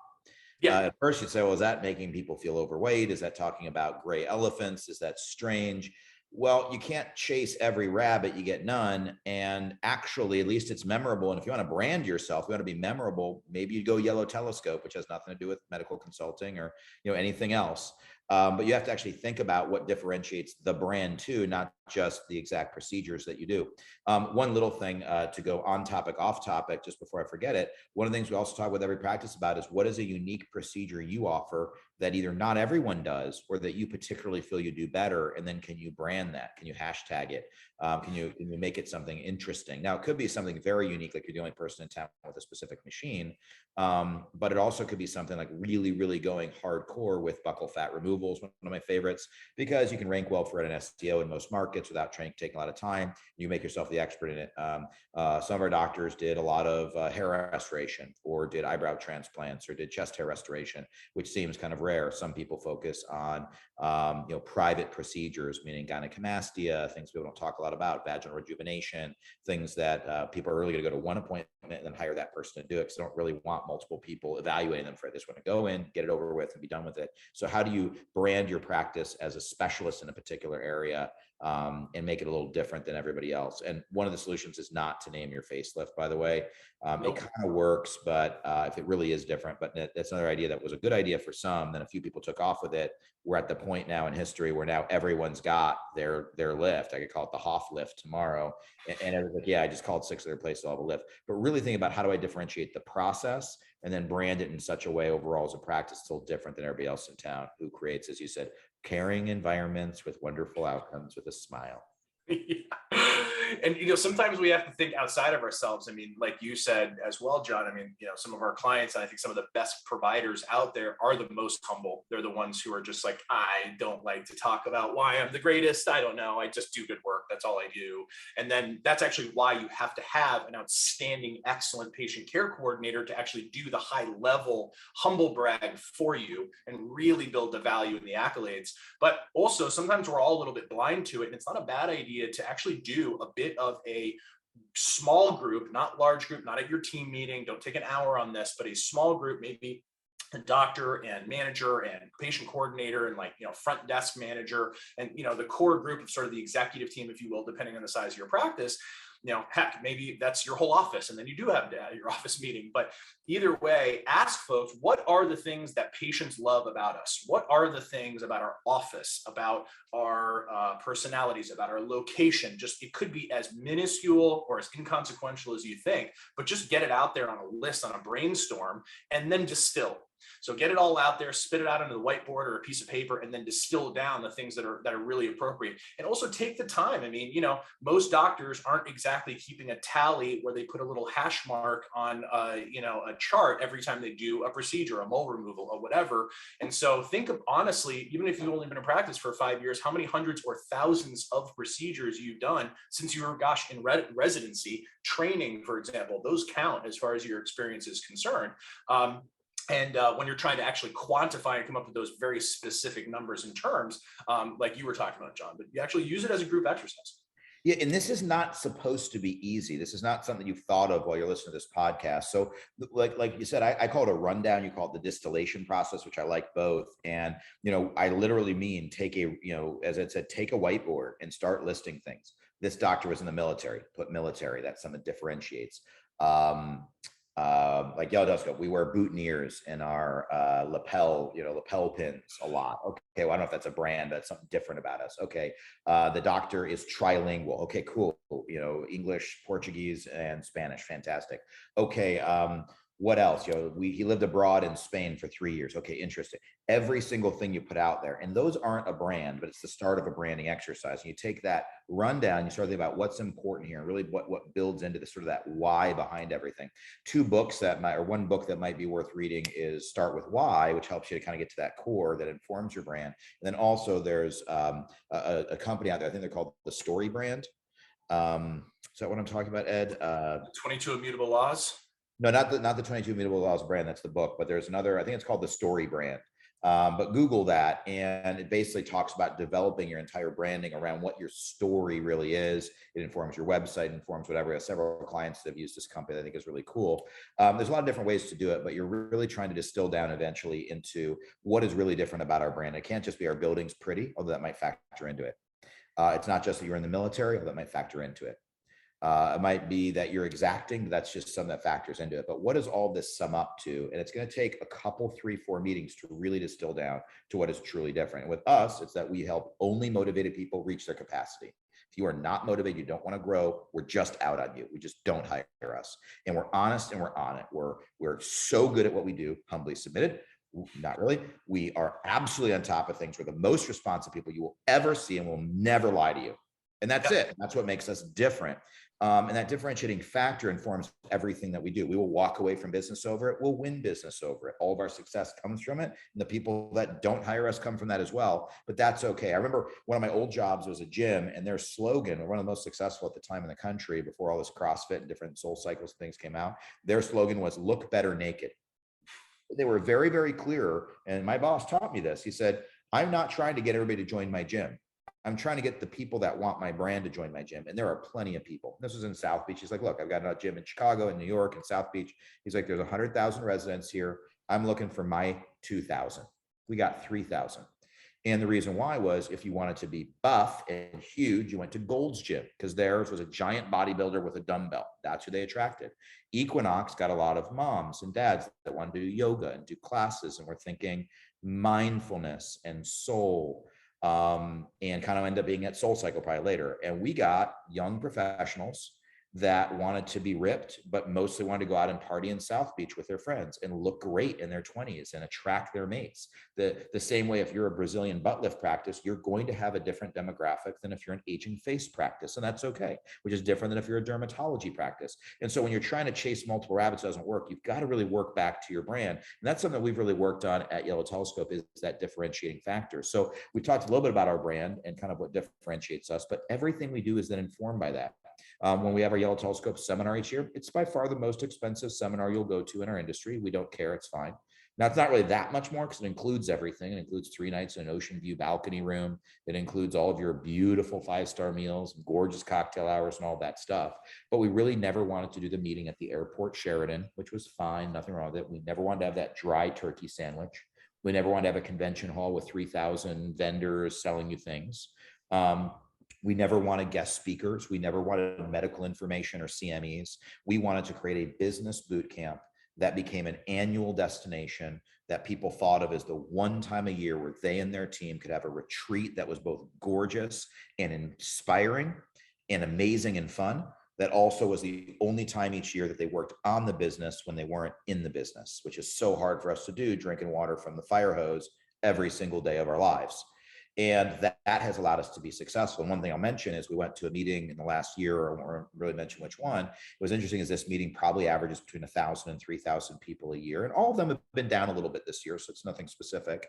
Yeah. At first you'd say, well, is that making people feel overweight? Is that talking about gray elephants? Is that strange? Well, you can't chase every rabbit, you get none. And actually, at least it's memorable. And if you want to brand yourself, you want to be memorable, maybe you go YellowTelescope, which has nothing to do with medical consulting or anything else. But you have to actually think about what differentiates the brand too, not just the exact procedures that you do. One little thing to go on topic, off topic, just before I forget it. One of the things we also talk with every practice about is what is a unique procedure you offer that either not everyone does or that you particularly feel you do better, and then can you brand that? Can you hashtag it? Can you make it something interesting? Now, it could be something very unique, like you're the only person in town with a specific machine, but it also could be something like really, really going hardcore with buccal fat removal is one of my favorites, because you can rank well for it in SEO in most markets without taking a lot of time. You make yourself the expert in it. Some of our doctors did a lot of hair restoration, or did eyebrow transplants, or did chest hair restoration, which seems kind of rare. Some people focus on private procedures, meaning gynecomastia, things people don't talk a lot about, vaginal rejuvenation, things that people are really going to go to one appointment appointment and then hire that person to do it, because I don't really want multiple people evaluating them for it. I just want to go in, get it over with, and be done with it. So how do you brand your practice as a specialist in a particular area, and make it a little different than everybody else? And one of the solutions is not to name your facelift, by the way. It kind of works, but if it really is different, but that's another idea that was a good idea for some, then a few people took off with it. We're at the point now in history where now everyone's got their lift. I could call it the Hoff lift tomorrow. And it was like, yeah, I just called 6 other places, I'll have a lift. But really think about, how do I differentiate the process and then brand it in such a way overall as a practice still different than everybody else in town who creates, as you said, caring environments with wonderful outcomes with a smile. Yeah. And sometimes we have to think outside of ourselves. I mean, like you said as well, John, I mean, some of our clients, and I think some of the best providers out there, are the most humble. They're the ones who are just like, I don't like to talk about why I'm the greatest. I don't know. I just do good work. That's all I do. And then that's actually why you have to have an outstanding, excellent patient care coordinator to actually do the high level humble brag for you and really build the value and the accolades. But also sometimes we're all a little bit blind to it. And it's not a bad idea to actually do a bit of a small group, not large group, not at your team meeting. Don't take an hour on this, but a small group, maybe a doctor and manager and patient coordinator and front desk manager and the core group of sort of the executive team, if you will, depending on the size of your practice. Heck, maybe that's your whole office, and then you do have your office meeting. But either way, ask folks, what are the things that patients love about us? What are the things about our office, about our personalities, about our location? Just, it could be as minuscule or as inconsequential as you think, but just get it out there on a list, on a brainstorm, and then distill. So get it all out there, spit it out onto the whiteboard or a piece of paper, and then distill down the things that are really appropriate. And also take the time. I mean, most doctors aren't exactly keeping a tally where they put a little hash mark on a chart every time they do a procedure, a mole removal or whatever. And so think of, honestly, even if you've only been in practice for 5 years, how many hundreds or thousands of procedures you've done since you were, in residency. Training, for example, those count as far as your experience is concerned. And when you're trying to actually quantify and come up with those very specific numbers and terms, like you were talking about, John, but you actually use it as a group exercise. Yeah, and this is not supposed to be easy. This is not something you've thought of while you're listening to this podcast. So like you said, I call it a rundown. You call it the distillation process, which I like both. And, I literally mean take as I said, take a whiteboard and start listing things. This doctor was in the military, put military, that's something that differentiates. Like YellowTelescope, we wear boutonnieres in our lapel pins a lot. Okay, well, I don't know if that's a brand, but that's something different about us. Okay, the doctor is trilingual. Okay, cool. English, Portuguese, and Spanish. Fantastic. Okay, what else? He lived abroad in Spain for 3 years. Okay, interesting. Every single thing you put out there, and those aren't a brand, but it's the start of a branding exercise. And you take that rundown, you start thinking about what's important here, and really what builds into the sort of that why behind everything. One book that might be worth reading is Start With Why, which helps you to kind of get to that core that informs your brand. And then also there's a company out there, I think they're called the Story Brand. Is that what I'm talking about, Ed? 22 Immutable Laws. No, not the 22 Immutable Laws brand. That's the book, but there's another, I think it's called the Story Brand. But Google that, and it basically talks about developing your entire branding around what your story really is. It informs your website, informs whatever. I have several clients that have used this company that I think is really cool. There's a lot of different ways to do it, but you're really trying to distill down eventually into what is really different about our brand. It can't just be our building's pretty, although that might factor into it. It's not just that you're in the military, although that might factor into it. It might be that you're exacting. That's just something that factors into it. But what does all this sum up to? And it's going to take a couple, 3-4 meetings to really distill down to what is truly different. And with us, it's that we help only motivated people reach their capacity. If you are not motivated, you don't want to grow, we're just out on you. We just don't hire us. And we're honest and we're on it. We're so good at what we do, humbly submitted. Not really. We are absolutely on top of things. We're the most responsive people you will ever see, and we'll never lie to you. And that's it. That's what makes us different. And that differentiating factor informs everything that we do. We will walk away from business over it. We'll win business over it. All of our success comes from it. And the people that don't hire us come from that as well. But that's okay. I remember one of my old jobs was a gym, and their slogan, one of the most successful at the time in the country before all this CrossFit and different Soul Cycles things came out, their slogan was "Look better naked." They were very, very clear. And my boss taught me this. He said, I'm not trying to get everybody to join my gym. I'm trying to get the people that want my brand to join my gym. And there are plenty of people. This was in South Beach. He's like, look, I've got a gym in Chicago and New York and South Beach. He's like, there's 100,000 residents here. I'm looking for my 2,000. We got 3,000. And the reason why was if you wanted to be buff and huge, you went to Gold's Gym because theirs was a giant bodybuilder with a dumbbell. That's who they attracted. Equinox got a lot of moms and dads that wanted to do yoga and do classes. And we're thinking mindfulness and soul, and kind of end up being at Soul Cycle probably later. And we got young professionals that wanted to be ripped, but mostly wanted to go out and party in South Beach with their friends and look great in their 20s and attract their mates. The same way, if you're a Brazilian butt lift practice, you're going to have a different demographic than if you're an aging face practice, and that's okay, which is different than if you're a dermatology practice. And so when you're trying to chase multiple rabbits, it doesn't work. You've got to really work back to your brand. And that's something that we've really worked on at YellowTelescope, is that differentiating factor. So we talked a little bit about our brand and kind of what differentiates us, but everything we do is then informed by that. When we have our YellowTelescope seminar each year, it's by far the most expensive seminar you'll go to in our industry. We don't care, it's fine. Now, it's not really that much more because it includes everything. It includes 3 nights in an ocean view balcony room. It includes all of your beautiful 5-star meals, gorgeous cocktail hours, and all that stuff. But we really never wanted to do the meeting at the airport Sheraton, which was fine, nothing wrong with it. We never wanted to have that dry turkey sandwich. We never wanted to have a convention hall with 3,000 vendors selling you things. We never wanted guest speakers. We never wanted medical information or CMEs. We wanted to create a business boot camp that became an annual destination that people thought of as the one time a year where they and their team could have a retreat that was both gorgeous and inspiring and amazing and fun. That also was the only time each year that they worked on the business when they weren't in the business, which is so hard for us to do, drinking water from the fire hose every single day of our lives. And that has allowed us to be successful. And one thing I'll mention is we went to a meeting in the last year, or I won't really mention which one. It was interesting, is this meeting probably averages between 1,000 and 3,000 people a year. And all of them have been down a little bit this year. So it's nothing specific,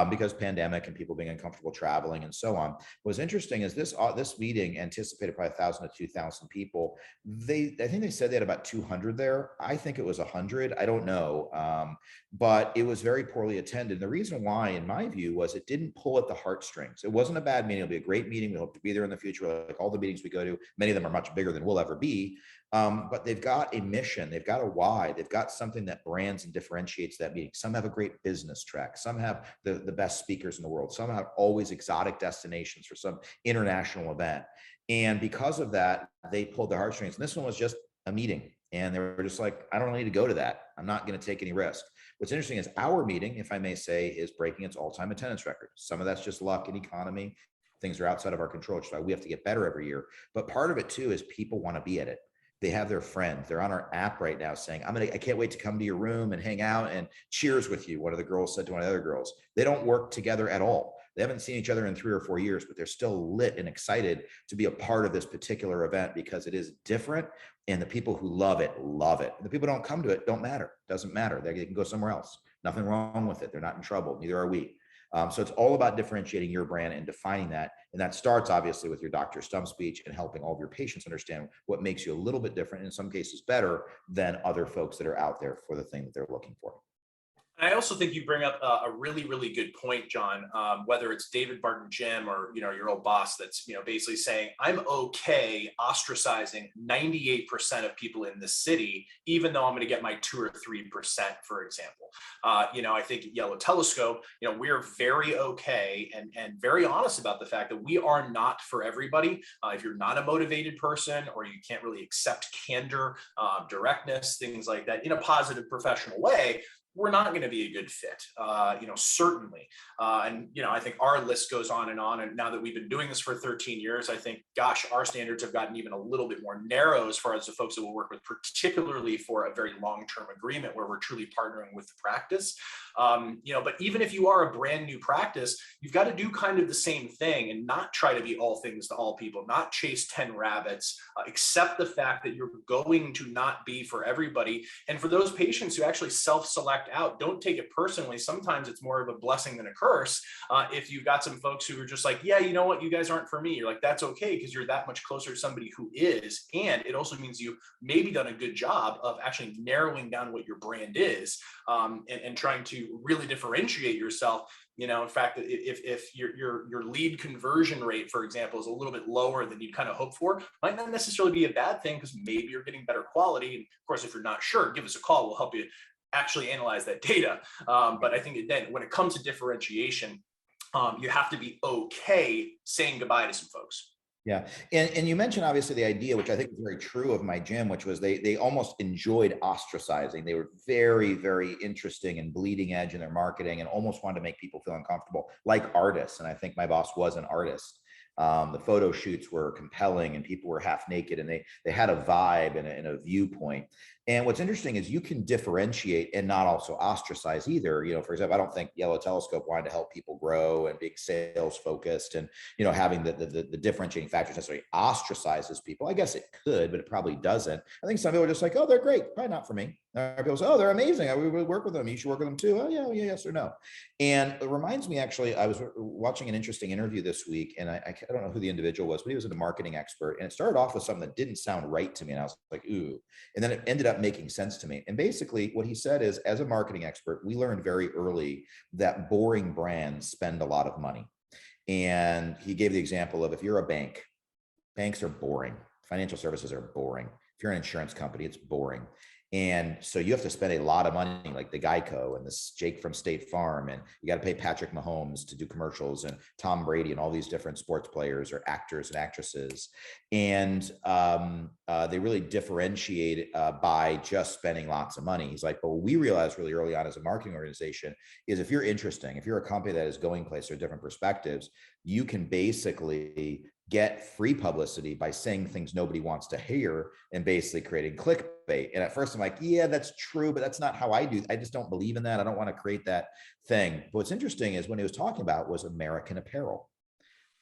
because pandemic and people being uncomfortable traveling and so on. What's interesting is this meeting anticipated probably 1,000 to 2,000 people. I think they said they had about 200 there. I think it was 100. I don't know. But it was very poorly attended. The reason why, in my view, was it didn't pull at the heartstrings. It wasn't a bad meeting. It'll be a great meeting. We hope to be there in the future. Like all the meetings we go to, many of them are much bigger than we'll ever be. But they've got a mission. They've got a why. They've got something that brands and differentiates that meeting. Some have a great business track. Some have the best speakers in the world. Some have always exotic destinations for some international event. And because of that, they pulled the heartstrings. And this one was just a meeting. And they were just like, I don't really need to go to that. I'm not going to take any risk. What's interesting is our meeting, if I may say, is breaking its all-time attendance record. Some of that's just luck and economy. Things are outside of our control, which is why we have to get better every year. But part of it too is people want to be at it. They have their friends. They're on our app right now saying, I can't wait to come to your room and hang out and cheers with you. One of the girls said to one of the other girls. They don't work together at all. They haven't seen each other in 3 or 4 years, but they're still lit and excited to be a part of this particular event because it is different. And the people who love it, love it. The people who don't come to it don't matter. Doesn't matter. They can go somewhere else. Nothing wrong with it. They're not in trouble. Neither are we. So it's all about differentiating your brand and defining that. And that starts obviously with your Dr. Stump speech and helping all of your patients understand what makes you a little bit different, in some cases better than other folks that are out there for the thing that they're looking for. I also think you bring up a really, really good point, John, whether it's David Barton Jim or, your old boss that's, basically saying, I'm okay ostracizing 98% of people in the city, even though I'm going to get my 2 or 3%, for example. I think at YellowTelescope, we're very okay and very honest about the fact that we are not for everybody. If you're not a motivated person or you can't really accept candor, directness, things like that in a positive professional way, we're not going to be a good fit, certainly. I think our list goes on. And now that we've been doing this for 13 years, I think, gosh, our standards have gotten even a little bit more narrow as far as the folks that we'll work with, particularly for a very long-term agreement where we're truly partnering with the practice. But even if you are a brand new practice, you've got to do kind of the same thing and not try to be all things to all people, not chase 10 rabbits, accept the fact that you're going to not be for everybody. And for those patients who actually self-select checked out, don't take it personally. Sometimes it's more of a blessing than a curse. If you've got some folks who are just like, yeah, you know what, you guys aren't for me. You're like, that's okay, because you're that much closer to somebody who is. And it also means you maybe done a good job of actually narrowing down what your brand is, and trying to really differentiate yourself. You know, in fact, if your lead conversion rate, for example, is a little bit lower than you'd kind of hope for, might not necessarily be a bad thing, because maybe you're getting better quality. And of course, if you're not sure, give us a call. We'll help you actually analyze that data. But I think then when it comes to differentiation, you have to be okay saying goodbye to some folks. Yeah. And you mentioned obviously the idea, which I think is very true of my gym, which was they almost enjoyed ostracizing. They were very, very interesting and bleeding edge in their marketing and almost wanted to make people feel uncomfortable, like artists. And I think my boss was an artist. The photo shoots were compelling and people were half naked, and they had a vibe and a viewpoint. And what's interesting is you can differentiate and not also ostracize either. You know, for example, I don't think YellowTelescope wanted to help people grow and being sales focused and, you know, having the differentiating factors necessarily ostracizes people. I guess it could, but it probably doesn't. I think some people are just like, oh, they're great, probably not for me. People say, oh, they're amazing, I would work with them, you should work with them too. Oh yeah, yes or no. And it reminds me, actually, I was watching an interesting interview this week, and I don't know who the individual was, but he was a marketing expert, and it started off with something that didn't sound right to me, and I was like, ooh, and then it ended up making sense to me. And basically what he said is, as a marketing expert, we learned very early that boring brands spend a lot of money. And he gave the example of, if you're a bank, banks are boring, financial services are boring. If you're an insurance company, it's boring. And so you have to spend a lot of money, like the Geico and this Jake from State Farm, and you got to pay Patrick Mahomes to do commercials, and Tom Brady and all these different sports players or actors and actresses. And they really differentiate by just spending lots of money. He's like, but what we realized really early on as a marketing organization is, if you're interesting, if you're a company that is going places or different perspectives, you can basically get free publicity by saying things nobody wants to hear and basically creating clickbait. And at first I'm like, yeah, that's true, but that's not how I do. I just don't believe in that. I don't want to create that thing. But what's interesting is when he was talking about was American Apparel,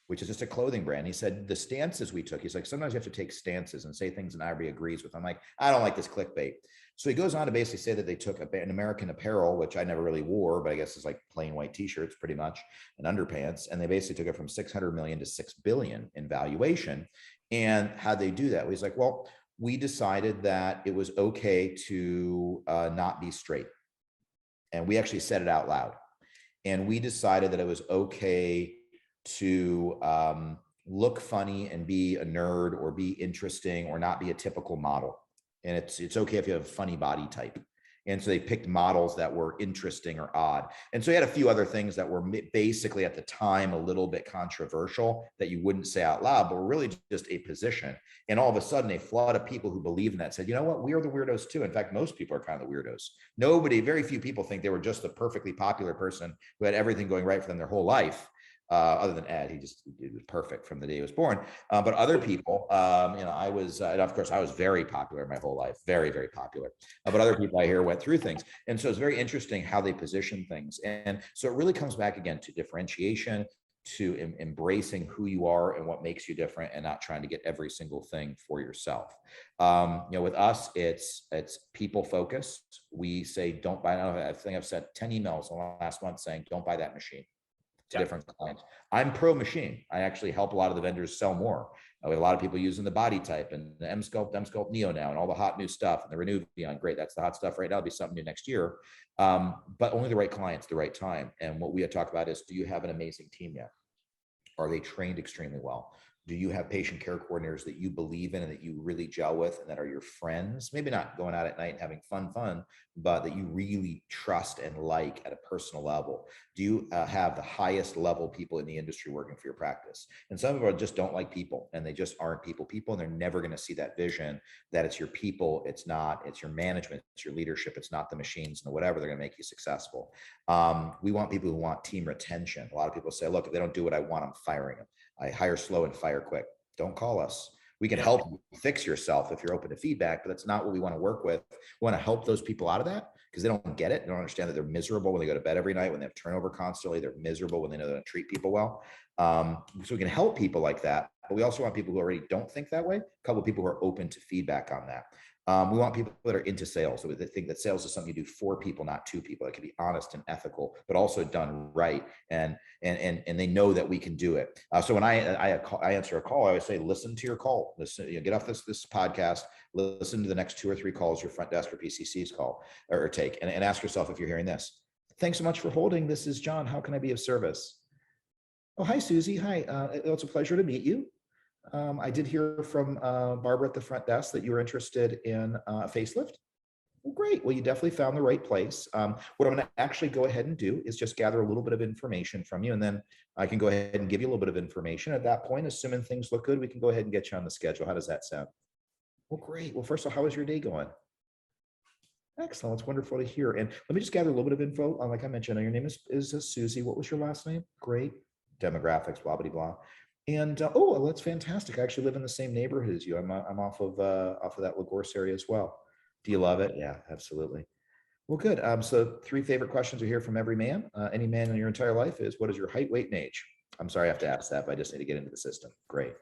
which is just a clothing brand. He said the stances we took, he's like, sometimes you have to take stances and say things that everybody agrees with. I'm like, I don't like this clickbait. So he goes on to basically say that they took an American Apparel, which I never really wore, but I guess it's like plain white t-shirts pretty much and underpants. And they basically took it from 600 million to 6 billion in valuation. And how'd they do that? Well, he's like, well, we decided that it was okay to not be straight. And we actually said it out loud. And we decided that it was okay to look funny and be a nerd or be interesting or not be a typical model. And it's okay if you have a funny body type. And so they picked models that were interesting or odd. And so he had a few other things that were basically at the time a little bit controversial that you wouldn't say out loud, but were really just a position. And all of a sudden, a flood of people who believe in that said, you know what, we are the weirdos too. In fact, most people are kind of the weirdos. Very few people think they were just the perfectly popular person who had everything going right for them their whole life. Other than Ed, he was perfect from the day he was born. But other people, I was, and of course, I was very popular my whole life, very, very popular. But other people I hear went through things. And so it's very interesting how they position things. And so it really comes back again to differentiation, to embracing who you are and what makes you different, and not trying to get every single thing for yourself. With us, it's people focused. We say, don't buy. I think I've sent 10 emails in the last month saying, don't buy that machine. To different clients. I'm pro machine. I actually help a lot of the vendors sell more. We have a lot of people using the body type and the M-Sculpt Neo now, and all the hot new stuff, and the Renew Beyond. Great, that's the hot stuff right now. It'll be something new next year, but only the right clients, the right time. And what we talk about is, do you have an amazing team yet? Are they trained extremely well? Do you have patient care coordinators that you believe in and that you really gel with and that are your friends? Maybe not going out at night and having fun, but that you really trust and like at a personal level. Do you have the highest level people in the industry working for your practice? And some people just don't like people, and they just aren't people, and they're never going to see that vision that it's your people, it's your management, it's your leadership, it's not the machines and whatever. They're going to make you successful. We want people who want team retention. A lot of people say, look, if they don't do what I want, I'm firing them. I hire slow and fire quick. Don't call us. We can help you fix yourself if you're open to feedback, but that's not what we want to work with. We want to help those people out of that because they don't get it. They don't understand that they're miserable when they go to bed every night, when they have turnover constantly. They're miserable when they know they don't treat people well. So we can help people like that. But we also want people who already don't think that way, a couple of people who are open to feedback on that. We want people that are into sales. So they think that sales is something you do for people, not to people. It can be honest and ethical, but also done right. And they know that we can do it. So when I answer a call, I always say, listen to your call. Listen, get off this podcast, listen to the next 2 or 3 calls your front desk or PCCs call or take, and ask yourself if you're hearing this. Thanks so much for holding. This is John. How can I be of service? Oh, hi, Susie. Hi. It's a pleasure to meet you. I did hear from Barbara at the front desk that you were interested in a facelift. Well, great. Well, you definitely found the right place. What I'm going to actually go ahead and do is just gather a little bit of information from you, and then I can go ahead and give you a little bit of information. At that point, assuming things look good, we can go ahead and get you on the schedule. How does that sound? Well, great. Well, first of all, how is your day going? Excellent. It's wonderful to hear. And let me just gather a little bit of info. Like I mentioned, your name is Susie. What was your last name? Great. Demographics, blah, blah, blah. And oh, well, that's fantastic. I actually live in the same neighborhood as you. I'm off of that LaGorce area as well. Do you love it? Yeah, absolutely. Well, good. So 3 favorite questions are here from every man. Any man in your entire life is, what is your height, weight, and age? I'm sorry I have to ask that, but I just need to get into the system. Great.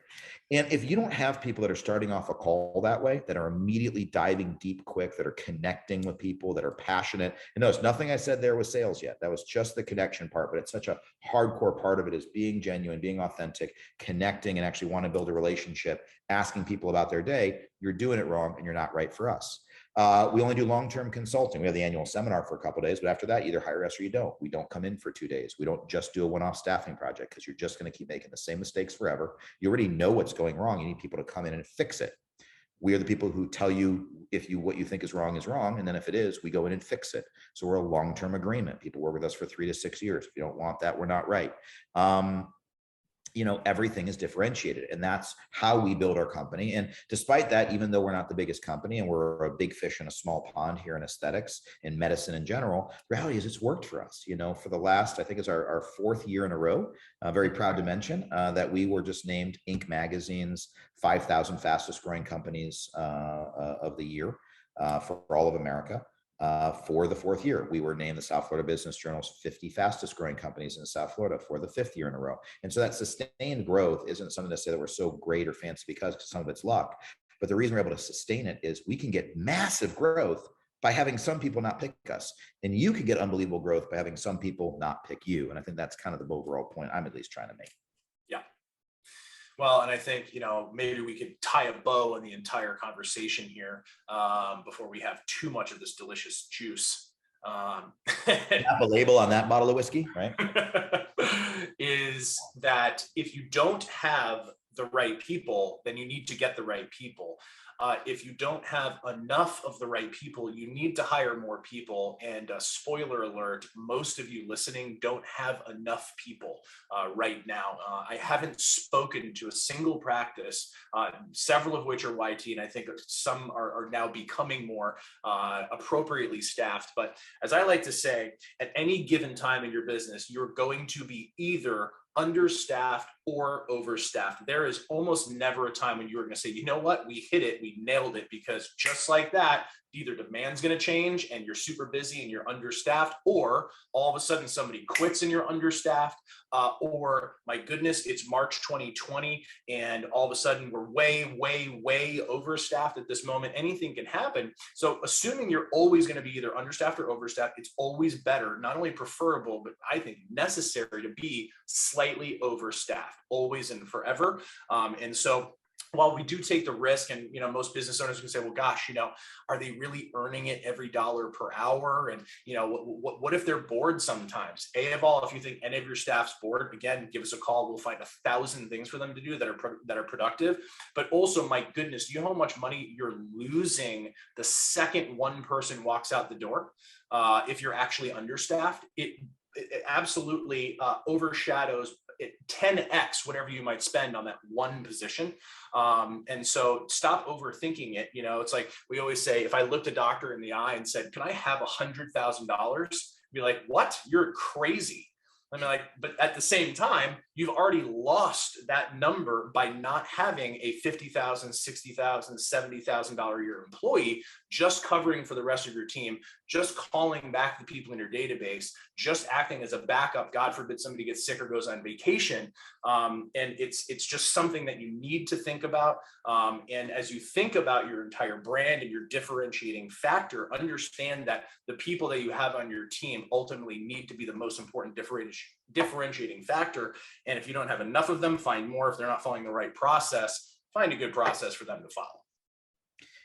And if you don't have people that are starting off a call that way, that are immediately diving deep quick, that are connecting with people, that are passionate, and notice nothing I said there was sales yet. That was just the connection part, but it's such a hardcore part of it is being genuine, being authentic, connecting, and actually want to build a relationship, asking people about their day. You're doing it wrong and you're not right for us. We only do long-term consulting. We have the annual seminar for a couple of days, but after that, either hire us or you don't. We don't come in for 2 days. We don't just do a one-off staffing project because you're just going to keep making the same mistakes forever. You already know what's going wrong. You need people to come in and fix it. We are the people who tell you what you think is wrong, and then if it is, we go in and fix it. So we're a long-term agreement. People work with us for 3 to 6 years. If you don't want that, we're not right. Everything is differentiated, and that's how we build our company. And despite that, even though we're not the biggest company and we're a big fish in a small pond here in aesthetics and medicine in general, the reality is it's worked for us. For the last, I think it's our 4th year in a row. Very proud to mention that we were just named Inc. Magazine's 5,000 fastest growing companies of the year for all of America. For the 4th year, we were named the South Florida Business Journal's 50 fastest growing companies in South Florida for the 5th year in a row. And so that sustained growth isn't something to say that we're so great or fancy because some of it's luck. But the reason we're able to sustain it is we can get massive growth by having some people not pick us. And you can get unbelievable growth by having some people not pick you. And I think that's kind of the overall point I'm at least trying to make. Yeah. Well, and I think, maybe we could tie a bow on the entire conversation here before we have too much of this delicious juice. Have a label on that bottle of whiskey, right? Is that if you don't have the right people, then you need to get the right people. If you don't have enough of the right people, you need to hire more people. And spoiler alert, most of you listening don't have enough people right now. I haven't spoken to a single practice, several of which are YT, and I think some are now becoming more appropriately staffed. But as I like to say, at any given time in your business, you're going to be either understaffed or overstaffed. There is almost never a time when you're going to say, you know what, we hit it, we nailed it, because just like that, either demand's going to change and you're super busy and you're understaffed, or all of a sudden somebody quits and you're understaffed, or my goodness, it's March 2020 and all of a sudden we're way, way, way overstaffed at this moment. Anything can happen. So assuming you're always going to be either understaffed or overstaffed, it's always better, not only preferable, but I think necessary to be slightly overstaffed, always and forever. And so while we do take the risk, and most business owners can say, well, gosh, are they really earning it every dollar per hour? And what if they're bored sometimes? Of all, if you think any of your staff's bored, again, give us a call. We'll find 1,000 things for them to do that are productive. But also, my goodness, do you know how much money you're losing the second one person walks out the door? If you're actually understaffed, it absolutely overshadows 10x whatever you might spend on that one position. And so stop overthinking it. It's like we always say, if I looked a doctor in the eye and said, can I have $100,000? Be like, what? You're crazy. But at the same time, you've already lost that number by not having a $50,000, $60,000, $70,000 a year employee, just covering for the rest of your team, just calling back the people in your database, just acting as a backup, God forbid somebody gets sick or goes on vacation. And it's just something that you need to think about. And as you think about your entire brand and your differentiating factor, understand that the people that you have on your team ultimately need to be the most important differentiating factor. And if you don't have enough of them, find more. If they're not following the right process, find a good process for them to follow.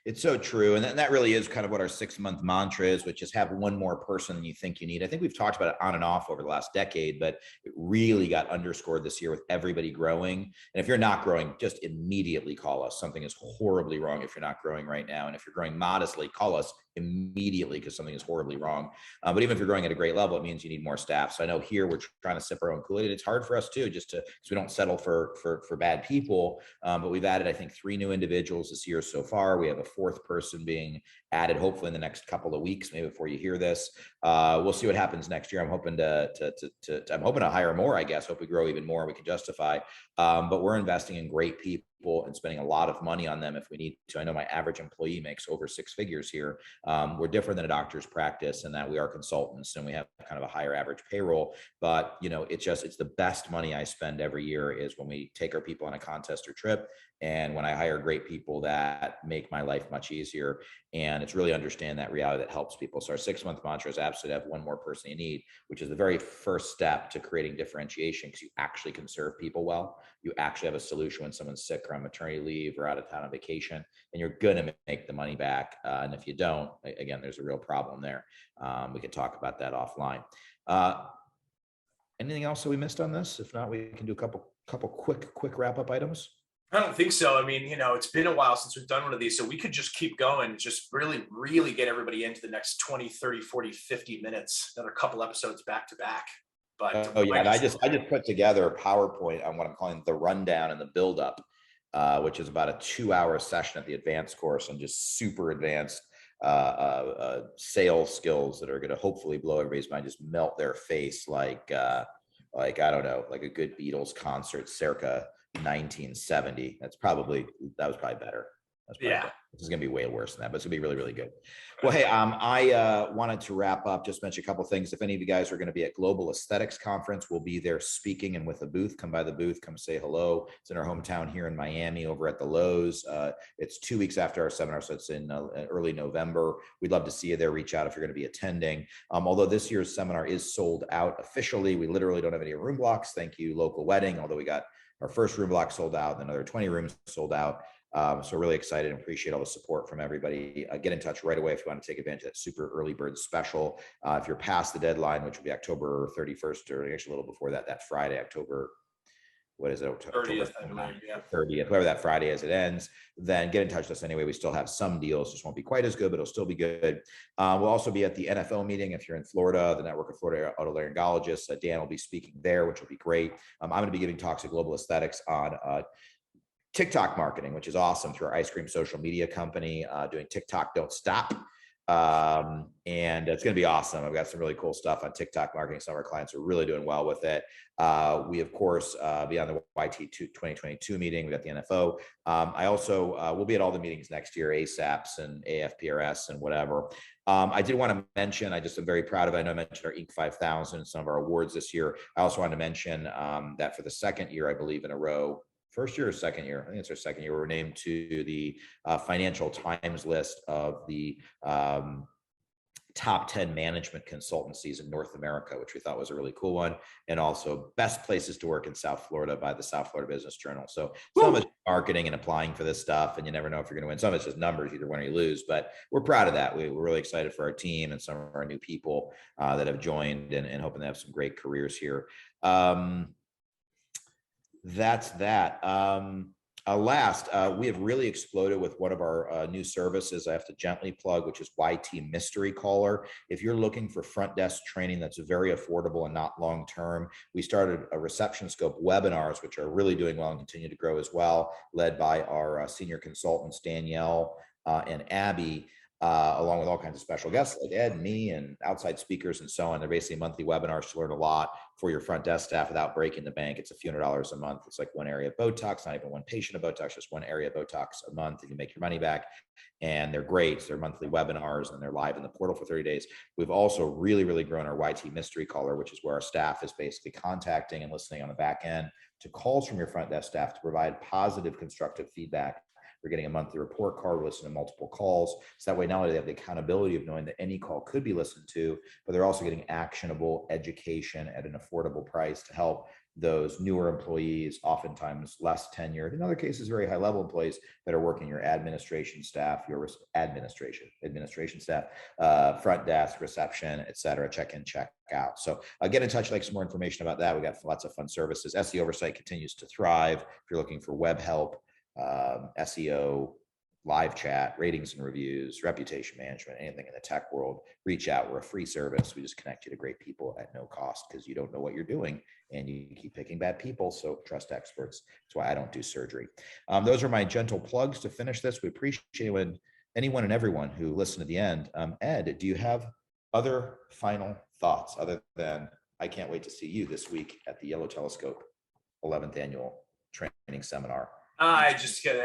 It's so true. And that really is kind of what our 6-month mantra is, which is have one more person than you think you need. I think we've talked about it on and off over the last decade, but it really got underscored this year with everybody growing. And if you're not growing, just immediately call us. Something is horribly wrong if you're not growing right now. And if you're growing modestly, call us immediately because something is horribly wrong. But even if you're growing at a great level, it means you need more staff. So I know here we're trying to sip our own Kool-Aid. It's hard for us too, because we don't settle for bad people. But we've added, I think, 3 new individuals this year so far. We have a 4th person being added, hopefully in the next couple of weeks, maybe before you hear this. We'll see what happens next year. I'm hoping I'm hoping to hire more, I guess. Hope we grow even more. We can justify. But we're investing in great people and spending a lot of money on them if we need to. I know my average employee makes over 6 figures here. We're different than a doctor's practice in that we are consultants and we have kind of a higher average payroll. But it's the best money I spend every year is when we take our people on a contest or trip, and when I hire great people that make my life much easier. And it's really understand that reality that helps people. So our 6-month mantra is absolutely have one more person you need, which is the very first step to creating differentiation, because you actually can serve people well. You actually have a solution when someone's sick or on maternity leave or out of town on vacation, and you're going to make the money back. And if you don't, again, there's a real problem there. We could talk about that offline. Anything else that we missed on this? If not, we can do a couple quick wrap-up items. I don't think so. I mean, it's been a while since we've done one of these, so we could just keep going and just really, really get everybody into the next 20, 30, 40, 50 minutes, another couple episodes back to back. But and I just put together a PowerPoint on what I'm calling the rundown and the build-up, which is about a 2-hour session at the advanced course on just super advanced sales skills that are going to hopefully blow everybody's mind, just melt their face like I don't know, like a good Beatles concert circa 1970. That was probably better. Yeah. This is going to be way worse than that, but it's going to be really, really good. Well, hey, I wanted to wrap up, just mention a couple of things. If any of you guys are going to be at Global Aesthetics Conference, we'll be there speaking and with a booth. Come by the booth, come say hello. It's in our hometown here in Miami over at the Lowe's. It's 2 weeks after our seminar, so it's in early November. We'd love to see you there. Reach out if you're going to be attending. Although this year's seminar is sold out officially. We literally don't have any room blocks. Thank you, Local Wedding, although we got our first room block sold out, and another 20 rooms sold out. So really excited and appreciate all the support from everybody. Get in touch right away if you want to take advantage of that super early bird special. If you're past the deadline, which will be October 31st, or actually a little before that Friday, October, what is it? October 30th, whatever that Friday is, it ends. Then get in touch with us anyway. We still have some deals, just won't be quite as good, but it'll still be good. We'll also be at the NFL meeting if you're in Florida, the Network of Florida Otolaryngologists. Dan will be speaking there, which will be great. I'm going to be giving talks at Global Aesthetics on TikTok marketing, which is awesome, through our ice cream social media company, doing TikTok Don't Stop. And it's going to be awesome. I've got some really cool stuff on TikTok marketing. Some of our clients are really doing well with it. We, of course, be on the YT 2022 meeting. We got the NFO. I also will be at all the meetings next year, ASAPs and AFPRS and whatever. I did want to mention, I'm very proud of it. I know I mentioned our Inc. 5000 and some of our awards this year. I also wanted to mention that for the second year, I believe in a row, first year or second year, I think it's our second year, we're named to the Financial Times list of the top 10 management consultancies in North America, which we thought was a really cool one. And also best places to work in South Florida by the South Florida Business Journal. So some of it's marketing and applying for this stuff, and you never know if you're going to win. Some of it's just numbers, either win or you lose, but we're proud of that. We're really excited for our team and some of our new people that have joined, and hoping to have some great careers here. That's that. Last, we have really exploded with one of our new services I have to gently plug, which is YT Mystery Caller. If you're looking for front desk training that's very affordable and not long-term, we started a ReceptionScope webinars, which are really doing well and continue to grow as well, led by our senior consultants, Danielle and Abby. along with all kinds of special guests like Ed and me and outside speakers and so on. They're basically monthly webinars to learn a lot for your front desk staff without breaking the bank. It's a few $100 a month. It's like one area of Botox, not even one patient of Botox, just one area of Botox a month, and you make your money back. And they're great. They're monthly webinars and they're live in the portal for 30 days. We've also really grown our YT mystery caller, which is where our staff is basically contacting and listening on the back end to calls from your front desk staff to provide positive, constructive feedback. We're getting a monthly report card, we listen to multiple calls. So that way, not only do they have the accountability of knowing that any call could be listened to, but they're also getting actionable education at an affordable price to help those newer employees, oftentimes less tenured, in other cases, very high level employees that are working your administration staff, your administration staff, front desk, reception, et cetera, check in, check out. So get in touch, like some more information about that. We got lots of fun services. SEO Oversight continues to thrive. If you're looking for web help, SEO, live chat, ratings and reviews, reputation management, anything in the tech world, reach out. We're a free service. We just connect you to great people at no cost because you don't know what you're doing and you keep picking bad people. So trust experts. That's why I don't do surgery. Those are my gentle plugs to finish this. We appreciate anyone and everyone who listened to the end. Ed, do you have other final thoughts other than I can't wait to see you this week at the YellowTelescope 11th annual training seminar? I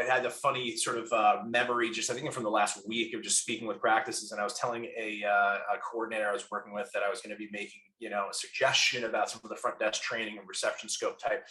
had a funny sort of memory, I think from the last week of just speaking with practices. And I was telling a coordinator I was working with that I was going to be making, a suggestion about some of the front desk training and reception scope type,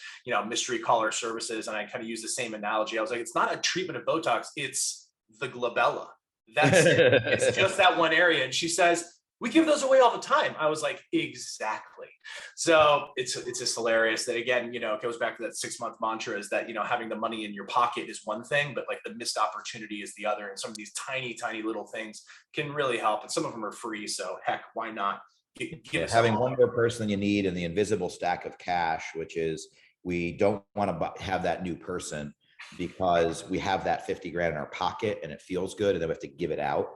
mystery caller services. And I kind of used the same analogy. I was like, it's not a treatment of Botox, it's the glabella. That's it. It's just that one area. And she says, we give those away all the time. I was like, exactly. So it's just hilarious that, again, it goes back to that 6-month mantra is that, having the money in your pocket is one thing, but like the missed opportunity is the other. And some of these tiny little things can really help. And some of them are free. So heck, why not? Having one more person you need and the invisible stack of cash, which is we don't want to have that new person because we have that 50 grand in our pocket and it feels good. And then we have to give it out.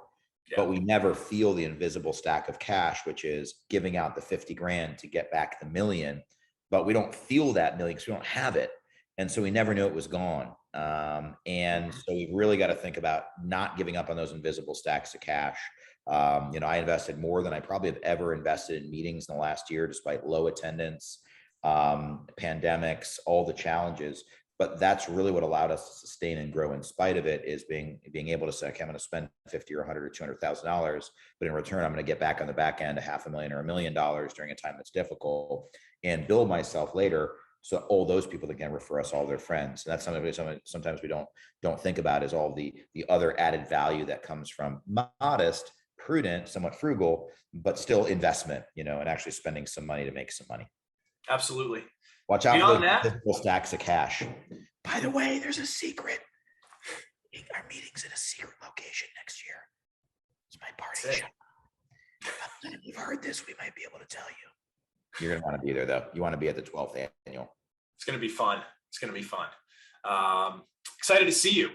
Yeah. But we never feel the invisible stack of cash, which is giving out the 50 grand to get back the million, but we don't feel that million because we don't have it. And so we never knew it was gone. And so we've really got to think about not giving up on those invisible stacks of cash. I invested more than I probably have ever invested in meetings in the last year, despite low attendance, pandemics, all the challenges. But that's really what allowed us to sustain and grow in spite of it, is being able to say, okay, I'm going to spend $50 or $100 or $200,000, but in return, I'm going to get back on the back end $500,000 or $1 million during a time that's difficult and build myself later. So all those people that can refer us all their friends. And that's something sometimes we don't think about, is all the other added value that comes from modest, prudent, somewhat frugal, but still investment, and actually spending some money to make some money. Absolutely. Watch out for those physical stacks of cash. By the way, there's a secret. Our meeting's in a secret location next year. It's my party shop. If you've heard this, we might be able to tell you. You're going to want to be there, though. You want to be at the 12th annual. It's going to be fun. It's going to be fun. Excited to see you.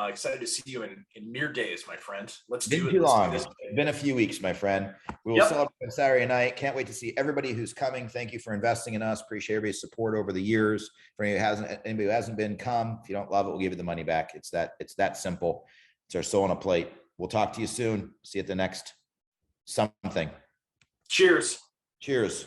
Excited to see you in mere days, my friend. Let's do it. Too long. It's been a few weeks, my friend. We will celebrate on Saturday night. Can't wait to see everybody who's coming. Thank you for investing in us. Appreciate everybody's support over the years. For anybody who hasn't been, come. If you don't love it, we'll give you the money back. It's that simple. It's our soul on a plate. We'll talk to you soon. See you at the next something. Cheers. Cheers.